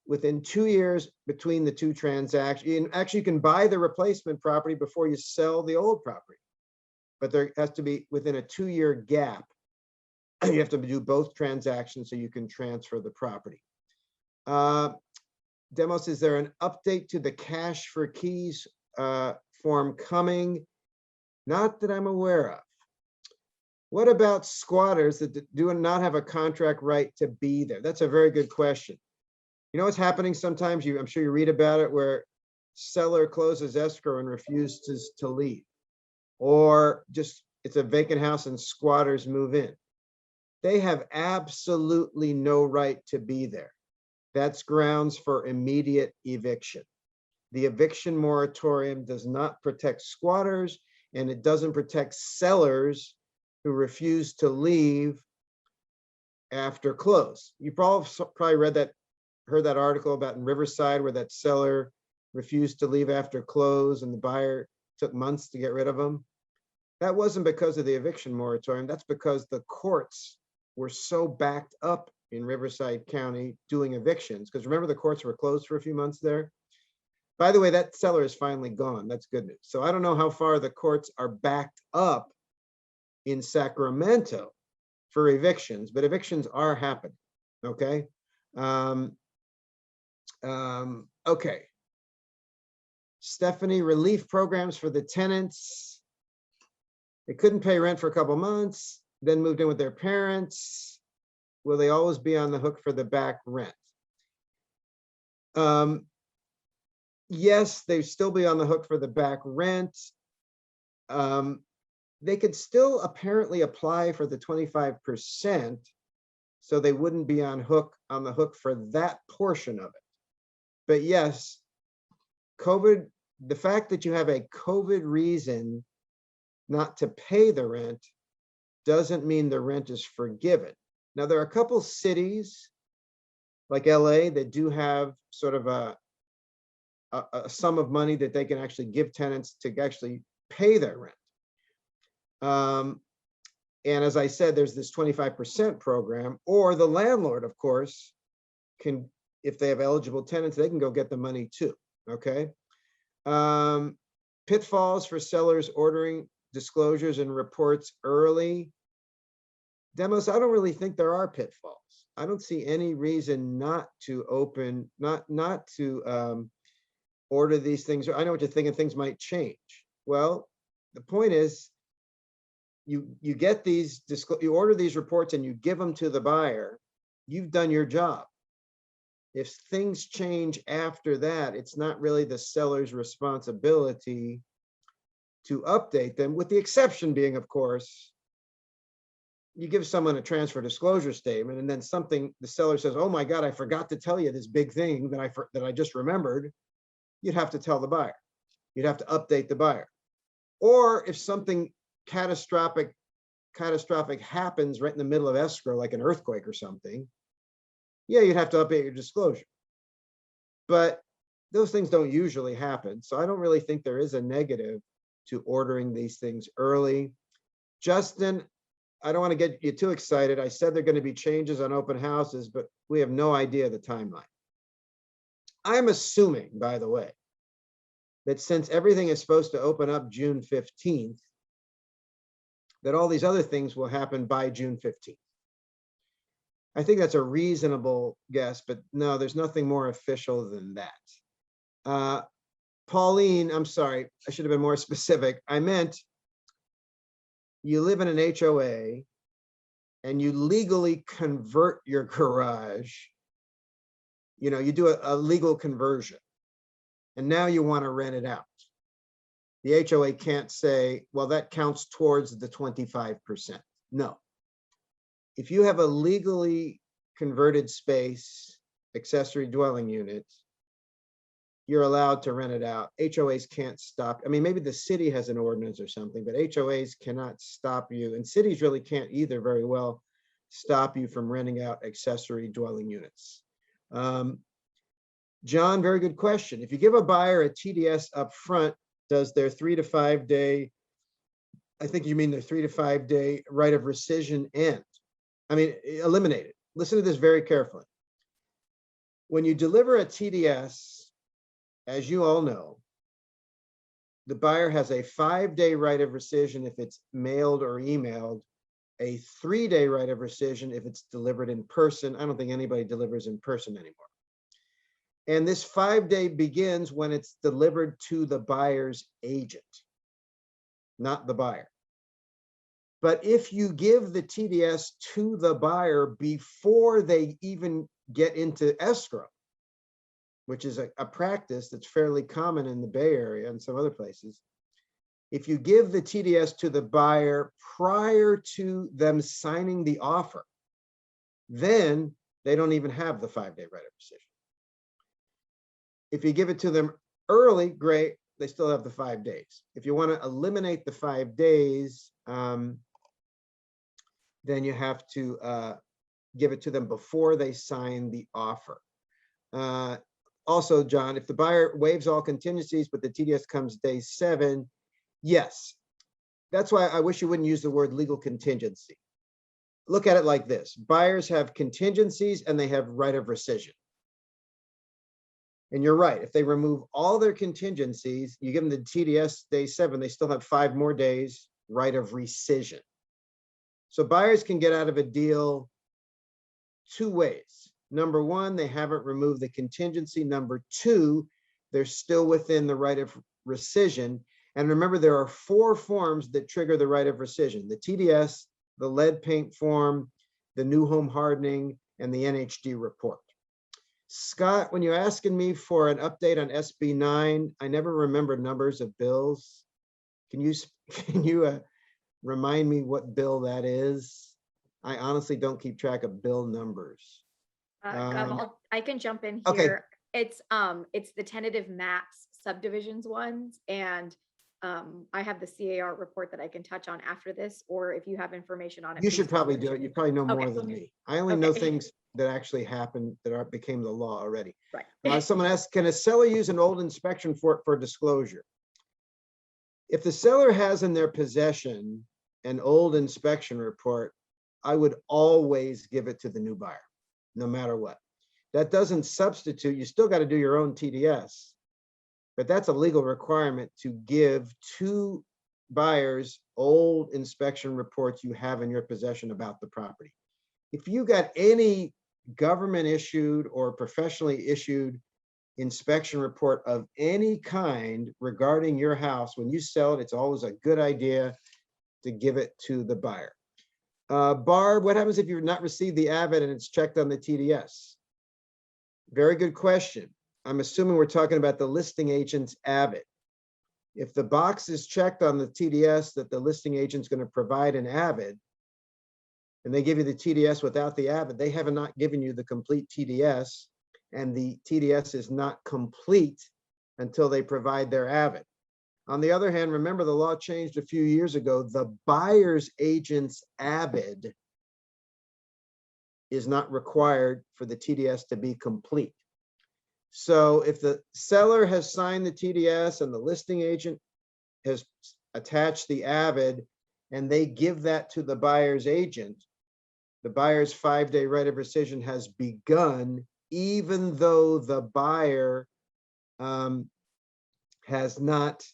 Within 2 years between the two transactions. Actually, you can buy the replacement property before you sell the old property, but there has to be within a 2-year gap. You have to do both transactions so you can transfer the property. Demos, is there an update to the cash for keys form coming? Not that I'm aware of. What about squatters that do not have a contract right to be there? That's a very good question. You know what's happening sometimes? I'm sure you read about it, where seller closes escrow and refuses to leave. Or just it's a vacant house and squatters move in. They have absolutely no right to be there. That's grounds for immediate eviction. The eviction moratorium does not protect squatters, and it doesn't protect sellers who refuse to leave after close. You probably heard that article about in Riverside where that seller refused to leave after close and the buyer took months to get rid of them. That wasn't because of the eviction moratorium. That's because the courts were so backed up in Riverside County doing evictions. Because remember, the courts were closed for a few months there. By the way, that seller is finally gone. That's good news. So I don't know how far the courts are backed up in Sacramento for evictions, but evictions are happening. Okay. Okay. Stephanie, relief programs for the tenants. They couldn't pay rent for a couple months, then moved in with their parents. Will they always be on the hook for the back rent? Yes, they still be on the hook for the back rent. They could still apparently apply for the 25%, so they wouldn't be on the hook for that portion of it. But yes, COVID, the fact that you have a COVID reason not to pay the rent doesn't mean the rent is forgiven. Now, there are a couple cities like LA that do have sort of a sum of money that they can actually give tenants to actually pay their rent. And as I said, there's this 25% program, or the landlord, of course, can, if they have eligible tenants, they can go get the money too. Okay. Pitfalls for sellers ordering disclosures and reports early. Demos, I don't really think there are pitfalls. I don't see any reason not to open, not to order these things. I know what you're thinking, things might change. Well, the point is, you get these, you order these reports and you give them to the buyer, you've done your job. If things change after that, it's not really the seller's responsibility to update them, with the exception being, of course, you give someone a transfer disclosure statement and then the seller says, oh my God, I forgot to tell you this big thing that I just remembered. You'd have to tell the buyer. You'd have to update the buyer. Or if something catastrophic happens right in the middle of escrow, like an earthquake or something, yeah, you'd have to update your disclosure. But those things don't usually happen. So I don't really think there is a negative to ordering these things early. Justin, I don't want to get you too excited. I said there are going to be changes on open houses, but we have no idea the timeline. I'm assuming, by the way, that since everything is supposed to open up June 15th, that all these other things will happen by June 15th. I think that's a reasonable guess, but no, there's nothing more official than that. Pauline, I'm sorry, I should have been more specific. I meant you live in an HOA and you legally convert your garage. You know, you do a legal conversion and now you want to rent it out. The HOA can't say, well, that counts towards the 25%. No. If you have a legally converted space, accessory dwelling unit, you're allowed to rent it out. HOAs can't stop. I mean, maybe the city has an ordinance or something, but HOAs cannot stop you, and cities really can't either very well stop you from renting out accessory dwelling units. John, very good question. If you give a buyer a TDS up front, does their 3 to 5 day, I think you mean their 3 to 5 day right of rescission end? I mean, eliminate it. Listen to this very carefully. When you deliver a TDS, as you all know, the buyer has a 5-day right of rescission if it's mailed or emailed, a 3-day right of rescission if it's delivered in person. I don't think anybody delivers in person anymore. And this 5-day begins when it's delivered to the buyer's agent, not the buyer. But if you give the TDS to the buyer before they even get into escrow, which is a practice that's fairly common in the Bay Area and some other places, if you give the TDS to the buyer prior to them signing the offer, then they don't even have the 5-day right of rescission. If you give it to them early, great, they still have the 5 days. If you want to eliminate the 5 days, then you have to give it to them before they sign the offer. Also, John, if the buyer waives all contingencies, but the TDS comes day 7, yes, that's why I wish you wouldn't use the word legal contingency. Look at it like this. Buyers have contingencies and they have right of rescission. And you're right, if they remove all their contingencies, you give them the TDS day 7, they still have 5 more days right of rescission. So buyers can get out of a deal 2 ways. Number 1, they haven't removed the contingency. Number 2, they're still within the right of rescission. And remember, there are 4 forms that trigger the right of rescission: the TDS, the lead paint form, the new home hardening, and the NHD report. Scott, when you're asking me for an update on SB 9, I never remember numbers of bills. Can you remind me what bill that is? I honestly don't keep track of bill numbers. I can jump in Okay. here. It's the tentative maps subdivisions ones, and I have the CAR report that I can touch on after this, or if you have information on it. You please should probably forward do to it. me. You probably know more Okay. than me. I only know Okay. things that actually happened that became the law already. Right. Someone asked, can a seller use an old inspection for disclosure? If the seller has in their possession an old inspection report, I would always give it to the new buyer, no matter what. That doesn't substitute, you still got to do your own TDS, but that's a legal requirement to give to buyers old inspection reports you have in your possession about the property. If you got any government issued or professionally issued inspection report of any kind regarding your house, when you sell it, it's always a good idea to give it to the buyer. Barb, what happens if you've not received the Avid and it's checked on the TDS? Very good question. I'm assuming we're talking about the listing agent's Avid. If the box is checked on the TDS that the listing agent's going to provide an Avid, and they give you the TDS without the Avid, they have not given you the complete TDS, and the TDS is not complete until they provide their Avid. On the other hand, remember the law changed a few years ago. The buyer's agent's Avid is not required for the TDS to be complete. So if the seller has signed the TDS and the listing agent has attached the Avid and they give that to the buyer's agent, the buyer's 5-day right of rescission has begun, even though the buyer has not,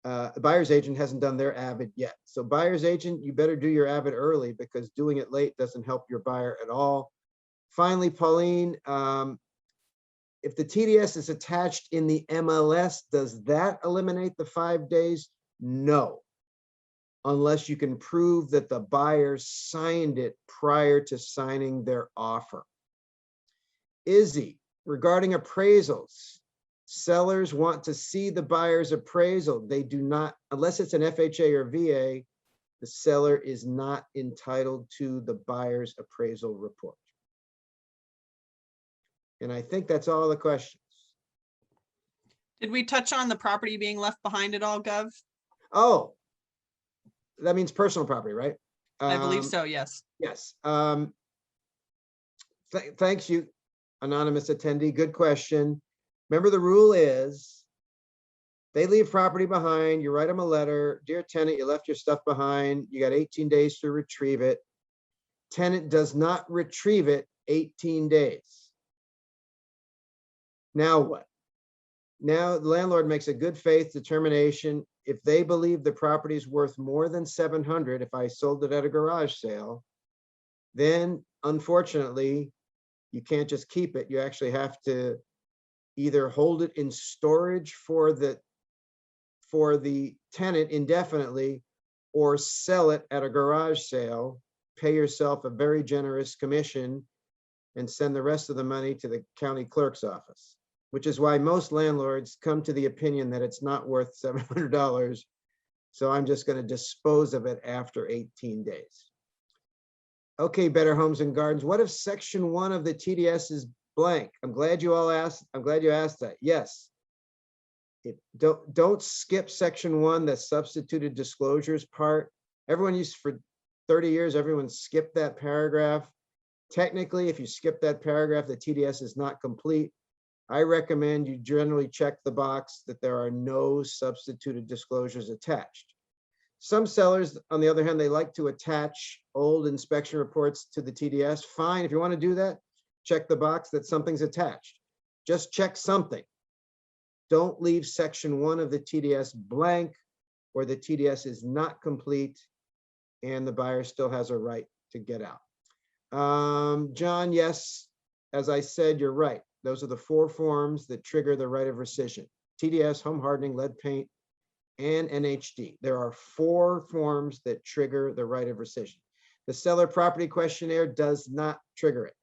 the buyer's agent hasn't done their Avid yet. So buyer's agent, you better do your Avid early, because doing it late doesn't help your buyer at all. Finally, Pauline, if the TDS is attached in the MLS, does that eliminate the 5 days? No, unless you can prove that the buyer signed it prior to signing their offer. Izzy, regarding appraisals, sellers want to see the buyer's appraisal. They do not, unless it's an FHA or VA, the seller is not entitled to the buyer's appraisal report. And I think that's all the questions. Did we touch on the property being left behind at all, Gov? Oh, that means personal property, right? I believe so, yes. Yes. Thanks you, anonymous attendee. Good question. Remember, the rule is they leave property behind. You write them a letter. Dear tenant, you left your stuff behind. You got 18 days to retrieve it. Tenant does not retrieve it 18 days. Now what? Now the landlord makes a good faith determination. If they believe the property is worth more than 700, if I sold it at a garage sale, then unfortunately, you can't just keep it. You actually have to either hold it in storage for the tenant indefinitely, or sell it at a garage sale, pay yourself a very generous commission, and send the rest of the money to the county clerk's office, which is why most landlords come to the opinion that it's not worth $700. So I'm just going to dispose of it after 18 days. Okay, Better Homes and Gardens. What if section 1 of the TDS is blank? I'm glad you asked that. Yes. Don't skip section 1, the substituted disclosures part. Everyone used, for 30 years, everyone skipped that paragraph. Technically, if you skip that paragraph, the TDS is not complete. I recommend you generally check the box that there are no substituted disclosures attached. Some sellers, on the other hand, they like to attach old inspection reports to the TDS. Fine, if you want to do that, check the box that something's attached. Just check something. Don't leave section 1 of the TDS blank, or the TDS is not complete and the buyer still has a right to get out. John, yes, as I said, you're right. Those are the 4 forms that trigger the right of rescission: TDS, home hardening, lead paint, and NHD. There are 4 forms that trigger the right of rescission. The seller property questionnaire does not trigger it.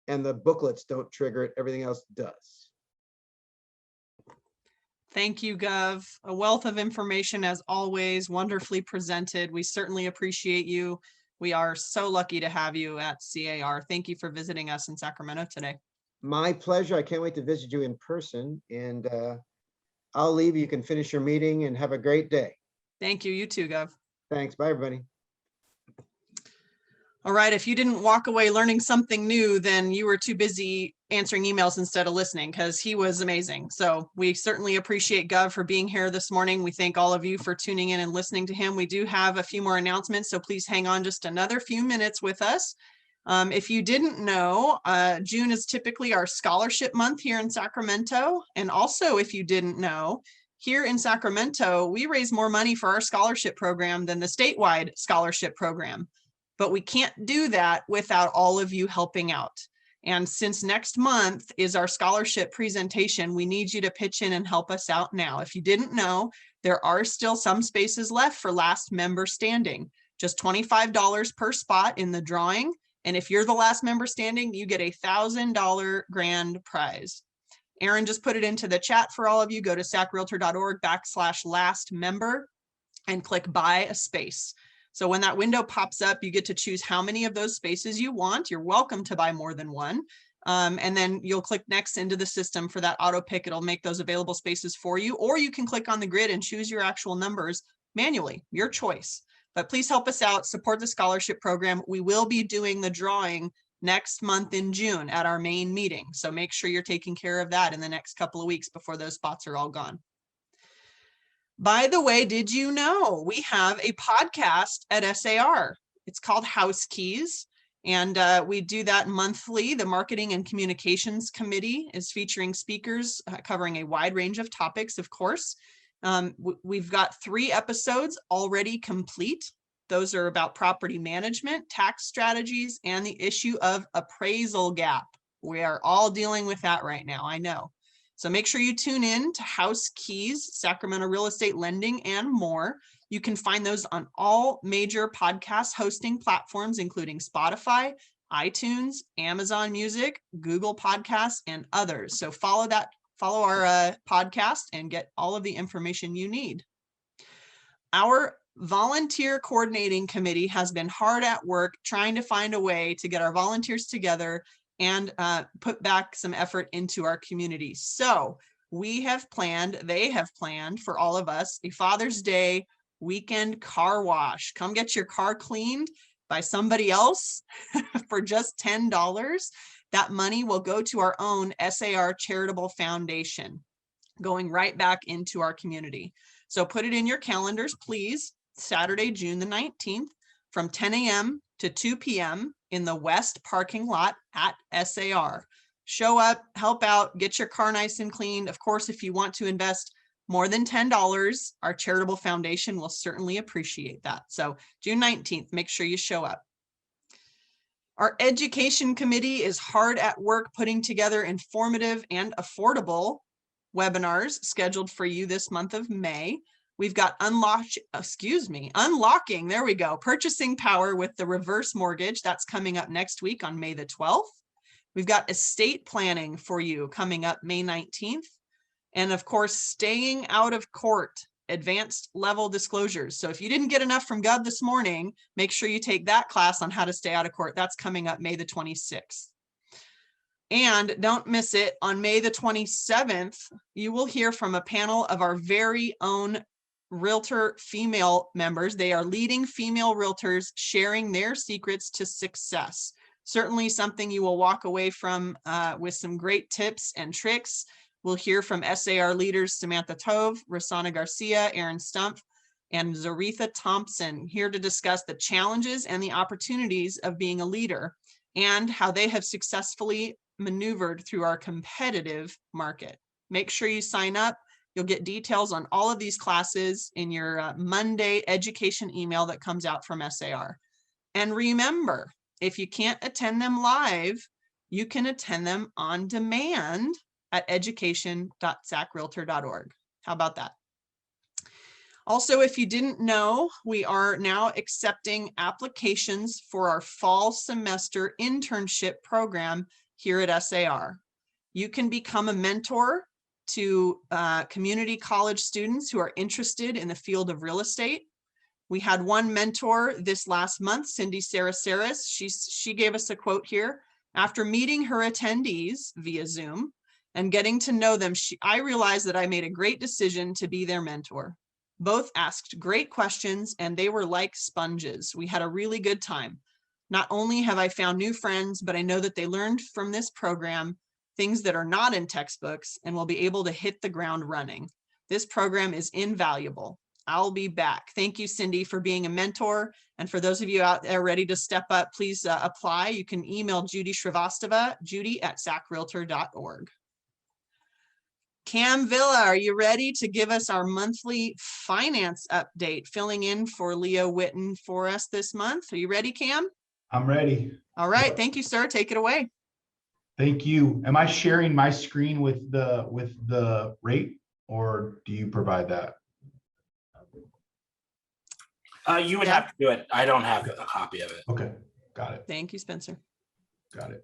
And the booklets don't trigger it. Everything else does. Thank you, Gov. A wealth of information as always, wonderfully presented. We certainly appreciate you. We are so lucky to have you at CAR. Thank you for visiting us in Sacramento today. My pleasure. I can't wait to visit you in person, and I'll leave. You can finish your meeting and have a great day. Thank you. You too, Gov. Thanks. Bye, everybody. All right. If you didn't walk away learning something new, then you were too busy answering emails instead of listening, because he was amazing. So we certainly appreciate Gov for being here this morning. We thank all of you for tuning in and listening to him. We do have a few more announcements, so please hang on just another few minutes with us. If you didn't know, June is typically our scholarship month here in Sacramento. And also, if you didn't know, here in Sacramento, we raise more money for our scholarship program than the statewide scholarship program. But we can't do that without all of you helping out. And since next month is our scholarship presentation, we need you to pitch in and help us out now. If you didn't know, there are still some spaces left for last member standing, just $25 per spot in the drawing. And if you're the last member standing, you get a $1,000 grand prize. Aaron just put it into the chat for all of you. Go to sacrealtor.org/last member and click buy a space. So when that window pops up, you get to choose how many of those spaces you want. You're welcome to buy more than one. And then you'll click next into the system for that auto pick. It'll make those available spaces for you, or you can click on the grid and choose your actual numbers manually, your choice. But please help us out, support the scholarship program. We will be doing the drawing next month in June at our main meeting. So make sure you're taking care of that in the next couple of weeks before those spots are all gone. By the way, did you know we have a podcast at SAR? It's called House Keys, and we do that monthly. The Marketing and Communications Committee is featuring speakers covering a wide range of topics, of course. We've got 3 episodes already complete. Those are about property management, tax strategies, and the issue of appraisal gap. We are all dealing with that right now, I know. So make sure you tune in to House Keys, Sacramento Real Estate Lending, and more. You can find those on all major podcast hosting platforms, including Spotify, iTunes, Amazon Music, Google Podcasts, and others. So follow our podcast and get all of the information you need. Our volunteer coordinating committee has been hard at work trying to find a way to get our volunteers together and put back some effort into our community. So they have planned for all of us a Father's Day weekend car wash. Come get your car cleaned by somebody else for just $10. That money will go to our own SAR Charitable Foundation, going right back into our community. So put it in your calendars, please. Saturday, June the 19th from 10 a.m. to 2 p.m. in the West parking lot at SAR. Show up, help out, get your car nice and cleaned. Of course, if you want to invest more than $10, our charitable foundation will certainly appreciate that. So June 19th, make sure you show up. Our education committee is hard at work putting together informative and affordable webinars scheduled for you this month of May. We've got unlocking, there we go, purchasing power with the reverse mortgage. That's coming up next week on May the 12th. We've got estate planning for you coming up May 19th. And of course, staying out of court, advanced level disclosures. So if you didn't get enough from Gov this morning, make sure you take that class on how to stay out of court. That's coming up May the 26th. And don't miss it, on May the 27th, you will hear from a panel of our very own realtor female members. They are leading female realtors sharing their secrets to success. Certainly something you will walk away from with some great tips and tricks. We'll hear from SAR leaders Samantha Tove, Rosanna Garcia, Aaron Stumpf, and Zoretha Thompson, here to discuss the challenges and the opportunities of being a leader and how they have successfully maneuvered through our competitive market. Make sure you sign up. You'll get details on all of these classes in your Monday education email that comes out from SAR. And remember, if you can't attend them live, you can attend them on demand at education.sacrealtor.org. How about that? Also, if you didn't know, we are now accepting applications for our fall semester internship program here at SAR. You can become a mentor to community college students who are interested in the field of real estate. We had one mentor this last month, Cindy Sarasaris. She gave us a quote here. After meeting her attendees via Zoom and getting to know them, I realized that I made a great decision to be their mentor. Both asked great questions and they were like sponges. We had a really good time. Not only have I found new friends, but I know that they learned from this program things that are not in textbooks and will be able to hit the ground running. This program is invaluable. I'll be back. Thank you, Cindy, for being a mentor. And for those of you out there ready to step up, please apply. You can email Judy Srivastava, judy@sacrealtor.org. Cam Villa, are you ready to give us our monthly finance update, filling in for Leo Witten for us this month? Are you ready, Cam? I'm ready. All right. Thank you, sir. Take it away. Thank you. Am I sharing my screen with the rate, or do you provide that? You would have to do it. I don't have a copy of it. Okay, got it. Thank you, Spencer. Got it.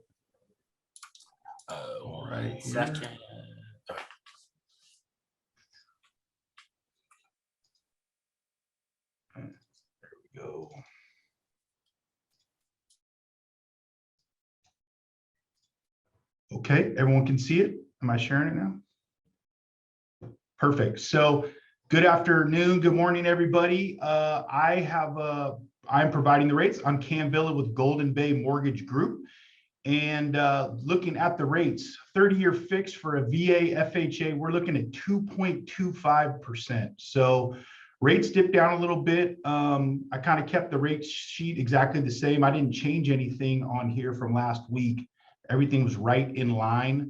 All right, second. here. There we go. Okay, everyone can see it. Am I sharing it now? Perfect. So good afternoon, good morning, everybody. I'm providing the rates. I'm Cam Villa with Golden Bay Mortgage Group. And looking at the rates, 30-year fix for a VA FHA, we're looking at 2.25%. So rates dipped down a little bit. I kind of kept the rate sheet exactly the same. I didn't change anything on here from last week. Everything was right in line.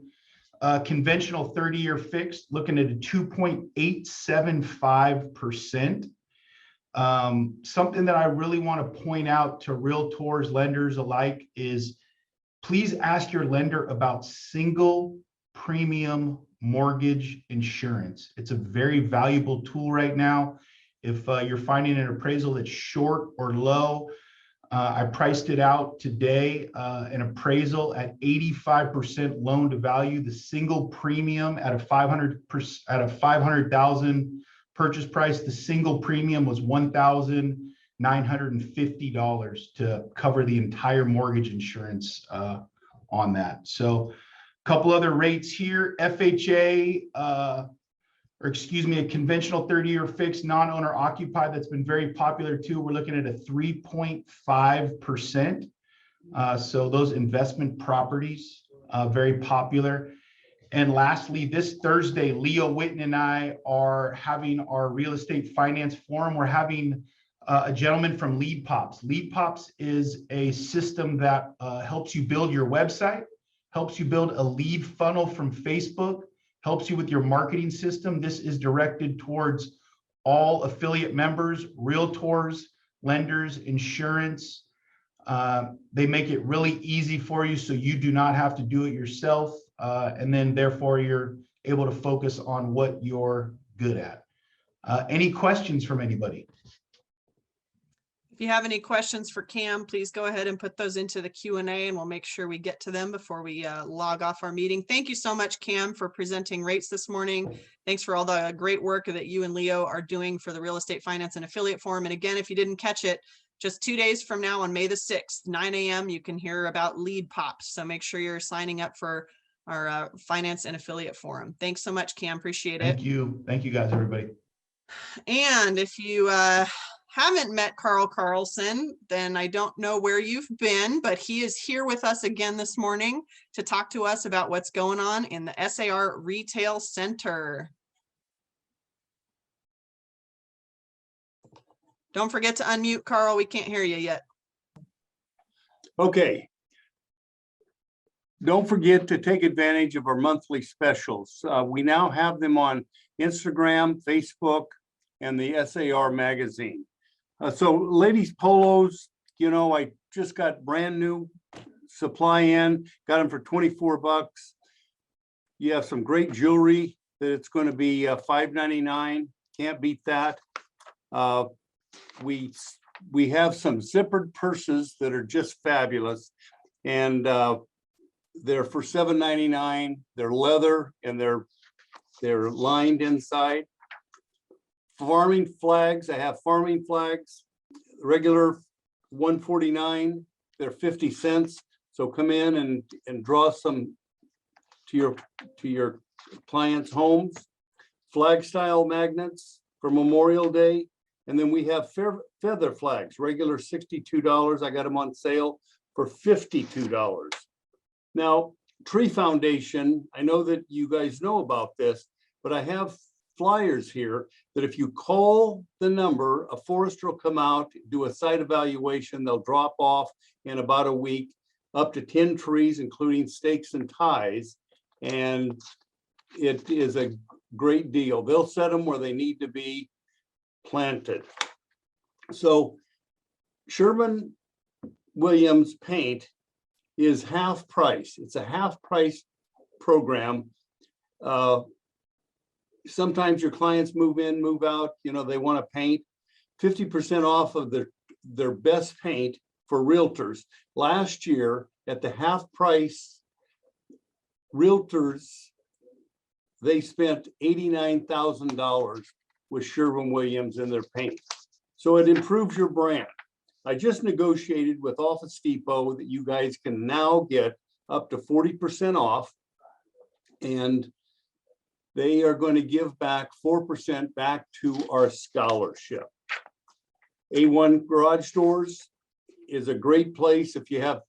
Conventional 30-year fixed, looking at a 2.875%. Something that I really want to point out to realtors, lenders alike is please ask your lender about single premium mortgage insurance. It's a very valuable tool right now. If you're finding an appraisal that's short or low, I priced it out today, an appraisal at 85% loan to value. The single premium at a 500,000 purchase price, the single premium was $1,950 to cover the entire mortgage insurance on that. So a couple other rates here, FHA, or excuse me, a conventional 30-year fixed non-owner occupied that's been very popular too. We're looking at a 3.5%. So those investment properties, very popular. And lastly, this Thursday, Leo Witten and I are having our real estate finance forum. We're having a gentleman from Lead Pops. Lead Pops is a system that helps you build your website, helps you build a lead funnel from Facebook, helps you with your marketing system. This is directed towards all affiliate members, realtors, lenders, insurance. They make it really easy for you so you do not have to do it yourself. And then therefore you're able to focus on what you're good at. Any questions from anybody? If you have any questions for Cam, please go ahead and put those into the Q&A and we'll make sure we get to them before we log off our meeting. Thank you so much, Cam, for presenting rates this morning. Thanks for all the great work that you and Leo are doing for the Real Estate Finance and Affiliate Forum. And again, if you didn't catch it, just 2 days from now on May the 6th, 9 a.m., you can hear about Lead Pops. So make sure you're signing up for our Finance and Affiliate Forum. Thanks so much, Cam. Appreciate it. Thank you. Thank you guys, everybody. And if you haven't met Carl Carlson, then I don't know where you've been, but he is here with us again this morning to talk to us about what's going on in the SAR Retail Center. Don't forget to unmute, Carl. We can't hear you yet. Okay. Don't forget to take advantage of our monthly specials. We now have them on Instagram, Facebook, and the SAR magazine. So ladies polos, you know, I just got brand new supply in, got them for 24 bucks. You have some great jewelry that it's going to be $5.99. Can't beat that. We have some zippered purses that are just fabulous, and they're for $7.99. They're leather and they're lined inside. Farming flags, I have farming flags, regular $1.49. They're 50 cents. So come in and draw some to your clients' homes. Flag style magnets for Memorial Day. And then we have feather flags, regular $62. I got them on sale for $52. Now, Tree Foundation, I know that you guys know about this, but I have flyers here that if you call the number, a forester will come out, do a site evaluation, they'll drop off in about a week, up to 10 trees, including stakes and ties. And it is a great deal. They'll set them where they need to be planted. So Sherwin-Williams paint is half price. It's a half price program. Sometimes your clients move in, move out, you know, they want to paint. 50% off of their best paint for realtors. Last year at the half price, realtors, they spent $89,000 with Sherwin-Williams in their paint. So it improves your brand. I just negotiated with Office Depot that you guys can now get up to 40% off, and they are going to give back 4% back to our scholarship. A1 Garage Doors is a great place. If you have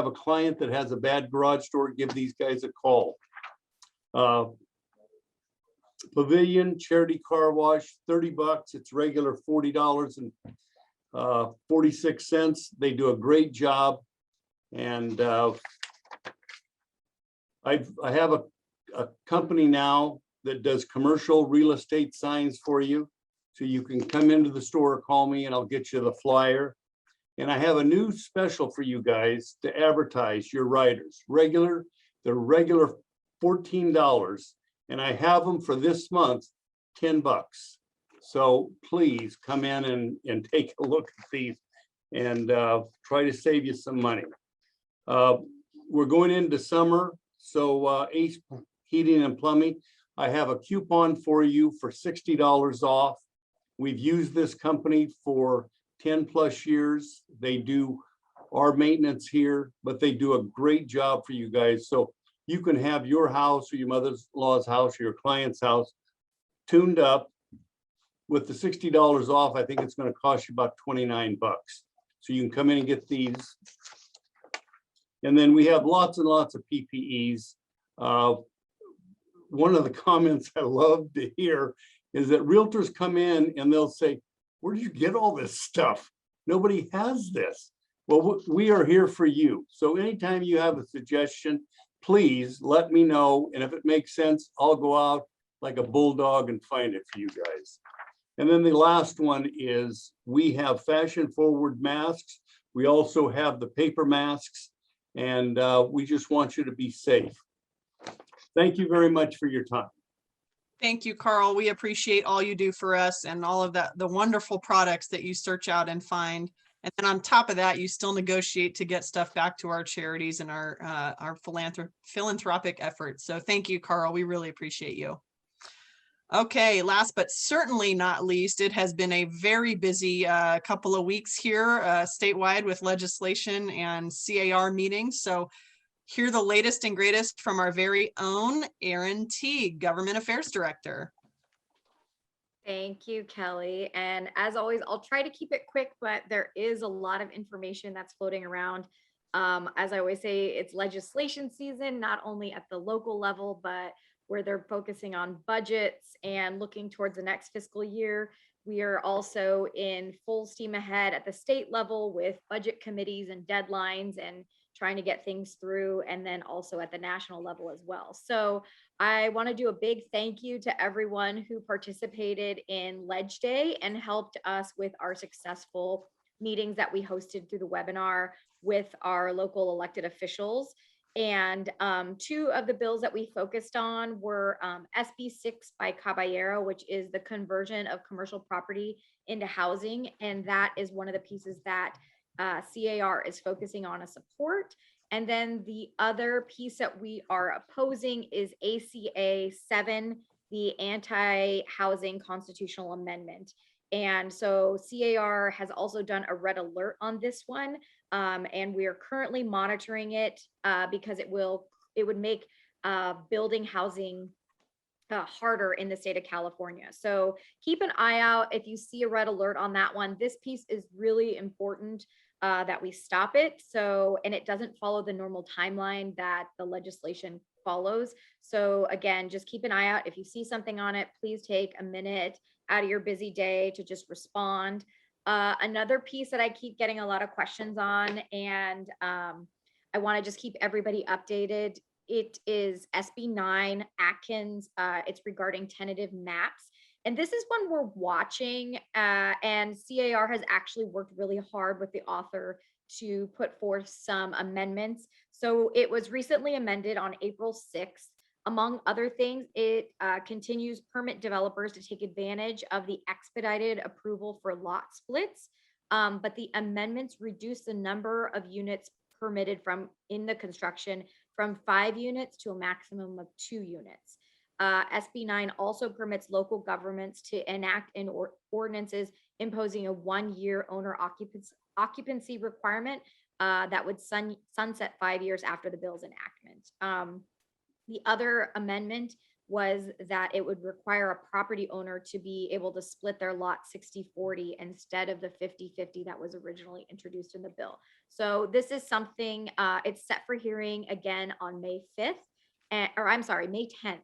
a client that has a bad garage door, give these guys a call. Pavilion Charity Car Wash, 30 bucks. It's regular $40.46. They do a great job. And I have a company now that does commercial real estate signs for you. So you can come into the store, call me, and I'll get you the flyer. And I have a new special for you guys to advertise your riders. They're regular $14. And I have them for this month, 10 bucks. So please come in and take a look at these and try to save you some money. We're going into summer, so Ace Heating and Plumbing, I have a coupon for you for $60 off. We've used this company for 10 plus years. They do our maintenance here, but they do a great job for you guys. So you can have your house or your mother-in-law's house or your client's house tuned up. With the $60 off, I think it's going to cost you about 29 bucks. So you can come in and get these. And then we have lots and lots of PPEs. One of the comments I love to hear is that realtors come in and they'll say, where did you get all this stuff? Nobody has this. Well, we are here for you. So anytime you have a suggestion, please let me know. And if it makes sense, I'll go out like a bulldog and find it for you guys. And then the last one is we have fashion forward masks. We also have the paper masks, and we just want you to be safe. Thank you very much for your time. Thank you, Carl. We appreciate all you do for us and all of that, the wonderful products that you search out and find. And then on top of that, you still negotiate to get stuff back to our charities and our philanthropic efforts. So thank you, Carl. We really appreciate you. Okay, last but certainly not least, it has been a very busy couple of weeks here statewide with legislation and CAR meetings. So hear the latest and greatest from our very own Erin Teague, Government Affairs Director. Thank you, Kelly. And as always, I'll try to keep it quick, but there is a lot of information that's floating around. As I always say, it's legislation season, not only at the local level, but where they're focusing on budgets and looking towards the next fiscal year. We are also in full steam ahead at the state level with budget committees and deadlines and trying to get things through, and then also at the national level as well. So I want to do a big thank you to everyone who participated in Ledge Day and helped us with our successful meetings that we hosted through the webinar with our local elected officials. And two of the bills that we focused on were SB 6 by Caballero, which is the conversion of commercial property into housing. And that is one of the pieces that CAR is focusing on a support. And then the other piece that we are opposing is ACA 7, the anti-housing constitutional amendment. And so CAR has also done a red alert on this one. And we are currently monitoring it because it would make building housing harder in the state of California. So keep an eye out if you see a red alert on that one. This piece is really important that we stop it. So, and it doesn't follow the normal timeline that the legislation follows. So again, just keep an eye out. If you see something on it, please take a minute out of your busy day to just respond. Another piece that I keep getting a lot of questions on, and I want to just keep everybody updated. It is SB 9 Atkins. It's regarding tentative maps. And this is one we're watching, and CAR has actually worked really hard with the author to put forth some amendments. So it was recently amended on April 6th. Among other things, it continues permit developers to take advantage of the expedited approval for lot splits. But the amendments reduce the number of units permitted from in the construction from 5 units to a maximum of 2 units. SB 9 also permits local governments to enact ordinances imposing a 1-year owner occupancy requirement that would sunset 5 years after the bill's enactment. The other amendment was that it would require a property owner to be able to split their lot 60-40 instead of the 50-50 that was originally introduced in the bill. So this is something, it's set for hearing again on May 5th, or I'm sorry, May 10th.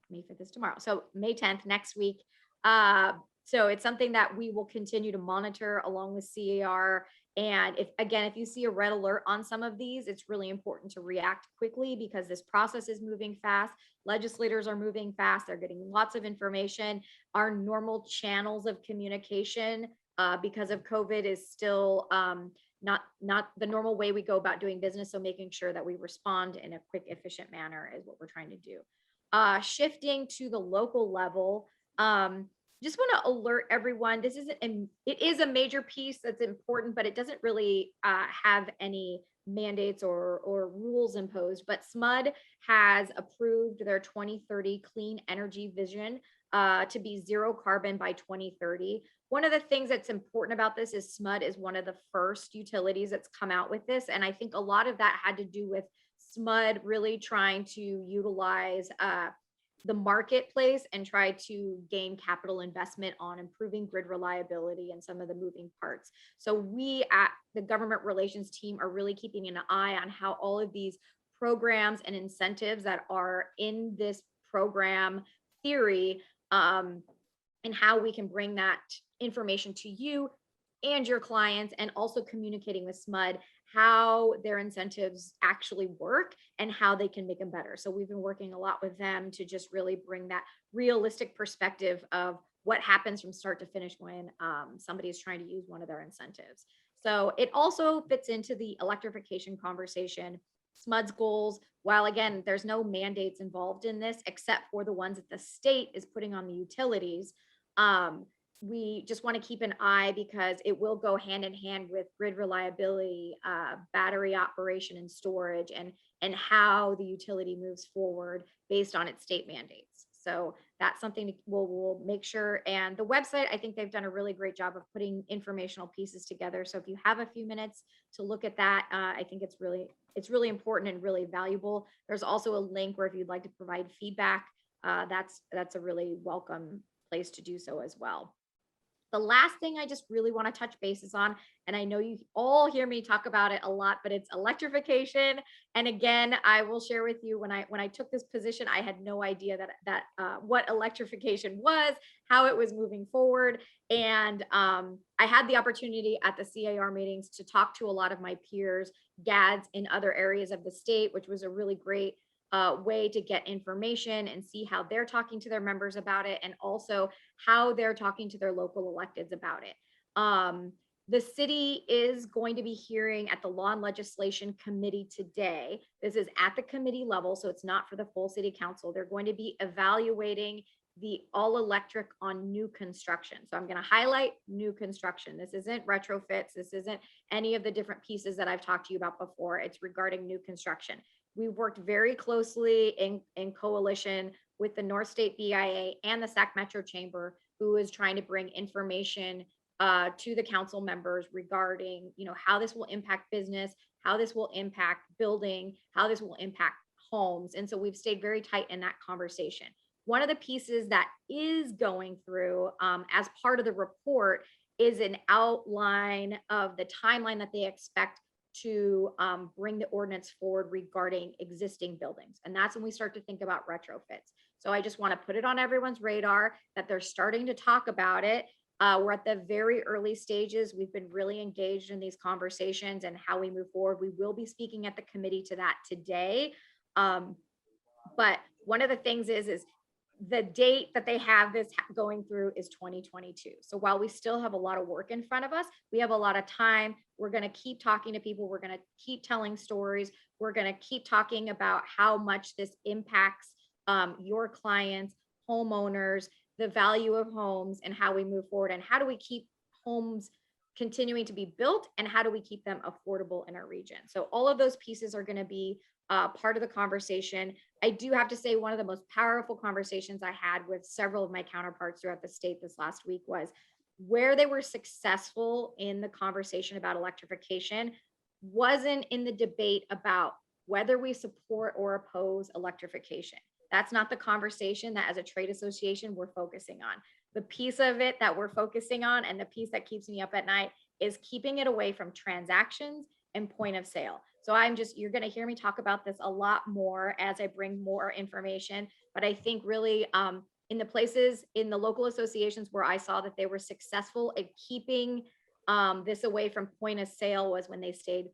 May 5th is tomorrow. So May 10th, next week. So it's something that we will continue to monitor along with CAR. And if you see a red alert on some of these, it's really important to react quickly because this process is moving fast. Legislators are moving fast. They're getting lots of information. Our normal channels of communication because of COVID is still not the normal way we go about doing business. So making sure that we respond in a quick, efficient manner is what we're trying to do. Shifting to the local level, just want to alert everyone. It is a major piece that's important, but it doesn't really have any mandates or rules imposed. But SMUD has approved their 2030 clean energy vision to be zero carbon by 2030. One of the things that's important about this is SMUD is one of the first utilities that's come out with this, and I think a lot of that had to do with SMUD really trying to utilize the marketplace and try to gain capital investment on improving grid reliability and some of the moving parts. So we at the government relations team are really keeping an eye on how all of these programs and incentives that are in this program theory and how we can bring that information to you and your clients, and also communicating with SMUD how their incentives actually work and how they can make them better. So we've been working a lot with them to just really bring that realistic perspective of what happens from start to finish when somebody is trying to use one of their incentives. So it also fits into the electrification conversation. SMUD's goals, while again, there's no mandates involved in this except for the ones that the state is putting on the utilities. We just want to keep an eye because it will go hand in hand with grid reliability, battery operation and storage, and how the utility moves forward based on its state mandates. So that's something we'll make sure. And the website, I think they've done a really great job of putting informational pieces together. So if you have a few minutes to look at that, I think it's really important and really valuable. There's also a link where if you'd like to provide feedback, that's a really welcome place to do so as well. The last thing I just really want to touch bases on, and I know you all hear me talk about it a lot, but it's electrification. And again, I will share with you, when I took this position, I had no idea that what electrification was, how it was moving forward. And I had the opportunity at the CAR meetings to talk to a lot of my peers, GADs in other areas of the state, which was a really great way to get information and see how they're talking to their members about it, and also how they're talking to their local electeds about it. The city is going to be hearing at the Law and Legislation Committee today. This is at the committee level, so it's not for the full city council. They're going to be evaluating the all electric on new construction. So I'm going to highlight new construction. This isn't retrofits. This isn't any of the different pieces that I've talked to you about before. It's regarding new construction. We've worked very closely in coalition with the North State BIA and the Sac Metro Chamber, who is trying to bring information to the council members regarding, how this will impact business, how this will impact building, how this will impact homes. And so we've stayed very tight in that conversation. One of the pieces that is going through as part of the report is an outline of the timeline that they expect to bring the ordinance forward regarding existing buildings. And that's when we start to think about retrofits. So I just want to put it on everyone's radar that they're starting to talk about it. We're at the very early stages. We've been really engaged in these conversations and how we move forward. We will be speaking at the committee to that today. But one of the things is the date that they have this going through is 2022. So while we still have a lot of work in front of us, we have a lot of time. We're going to keep talking to people. We're going to keep telling stories. We're going to keep talking about how much this impacts your clients, homeowners, the value of homes, and how we move forward, and how do we keep homes continuing to be built, and how do we keep them affordable in our region. So all of those pieces are going to be part of the conversation. I do have to say, one of the most powerful conversations I had with several of my counterparts throughout the state this last week was where they were successful in the conversation about electrification wasn't in the debate about whether we support or oppose electrification. That's not the conversation that as a trade association we're focusing on. The piece of it that we're focusing on, and the piece that keeps me up at night, is keeping it away from transactions and point of sale. So you're going to hear me talk about this a lot more as I bring more information. But I think really in the places, in the local associations where I saw that they were successful at keeping this away from point of sale was when they stayed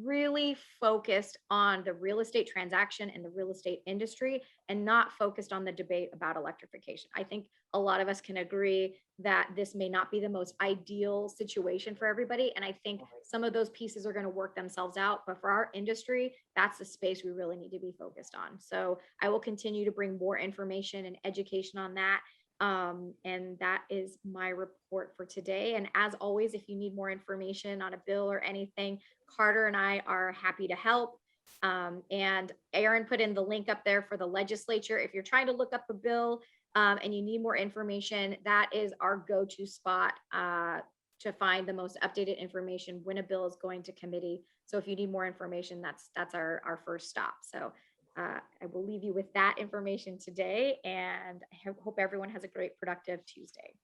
really focused on the real estate transaction and the real estate industry, and not focused on the debate about electrification. I think a lot of us can agree that this may not be the most ideal situation for everybody. And I think some of those pieces are going to work themselves out. But for our industry, that's the space we really need to be focused on. So I will continue to bring more information and education on that. And that is my report for today. And as always, if you need more information on a bill or anything, Carter and I are happy to help. And Aaron put in the link up there for the legislature. If you're trying to look up a bill and you need more information, that is our go-to spot to find the most updated information when a bill is going to committee. So if you need more information, that's our first stop. So I will leave you with that information today, and I hope everyone has a great, productive Tuesday.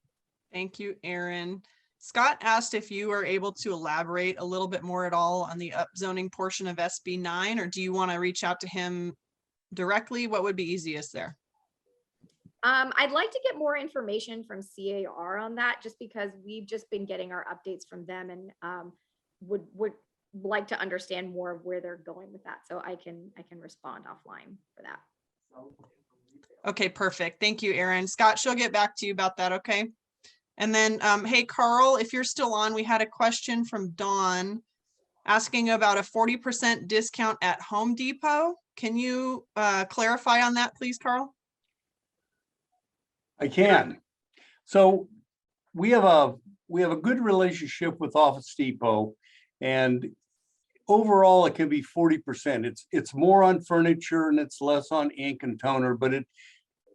Thank you, Erin. Scott asked if you are able to elaborate a little bit more at all on the upzoning portion of SB 9, or do you want to reach out to him directly? What would be easiest there? I'd like to get more information from CAR on that, just because we've just been getting our updates from them, and would like to understand more of where they're going with that. So I can respond offline for that. Okay, perfect. Thank you, Erin. Scott, she'll get back to you about that. Okay. And then, hey, Carl, if you're still on, we had a question from Dawn asking about a 40% discount at Home Depot. Can you clarify on that, please, Carl? I can. So we have a good relationship with Office Depot, and overall it can be 40%. It's more on furniture and it's less on ink and toner,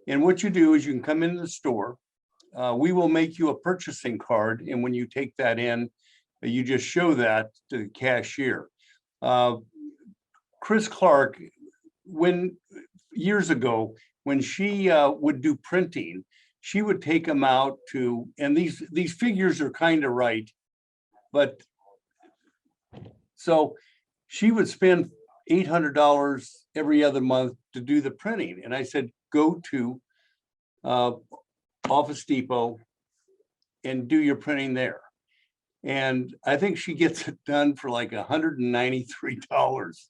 and what you do is you can come into the store. We will make you a purchasing card, and when you take that in, you just show that to the cashier. Chris Clark, years ago, when she would do printing, she would take them out to, and these figures are kind of right, but so she would spend $800 every other month to do the printing. And I said, go to Office Depot and do your printing there. And I think she gets it done for like $193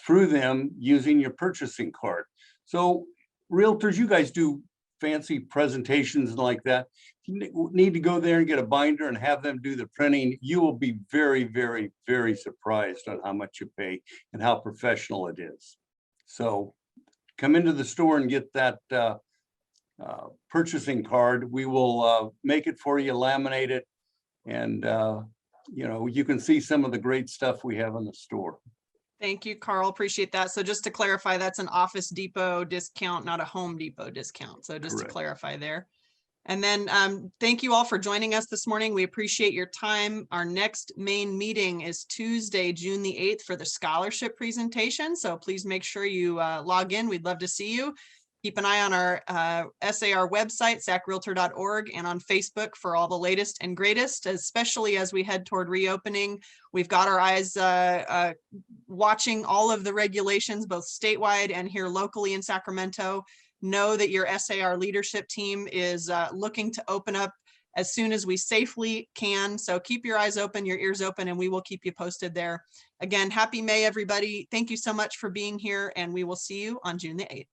through them using your purchasing card. So realtors, you guys do fancy presentations and like that. You need to go there and get a binder and have them do the printing. You will be very, very, very surprised on how much you pay and how professional it is. So come into the store and get that purchasing card. We will make it for you, laminate it, and you know, you can see some of the great stuff we have in the store. Thank you, Carl. Appreciate that. So just to clarify, that's an Office Depot discount, not a Home Depot discount. So just Correct. to clarify there. And then thank you all for joining us this morning. We appreciate your time. Our next main meeting is Tuesday, June the 8th for the scholarship presentation. So please make sure you log in. We'd love to see you. Keep an eye on our SAR website, sacrealtor.org, and on Facebook for all the latest and greatest, especially as we head toward reopening. We've got our eyes watching all of the regulations, both statewide and here locally in Sacramento. Know that your SAR leadership team is looking to open up as soon as we safely can. So keep your eyes open, your ears open, and we will keep you posted there. Again, happy May, everybody. Thank you so much for being here, and we will see you on June the 8th.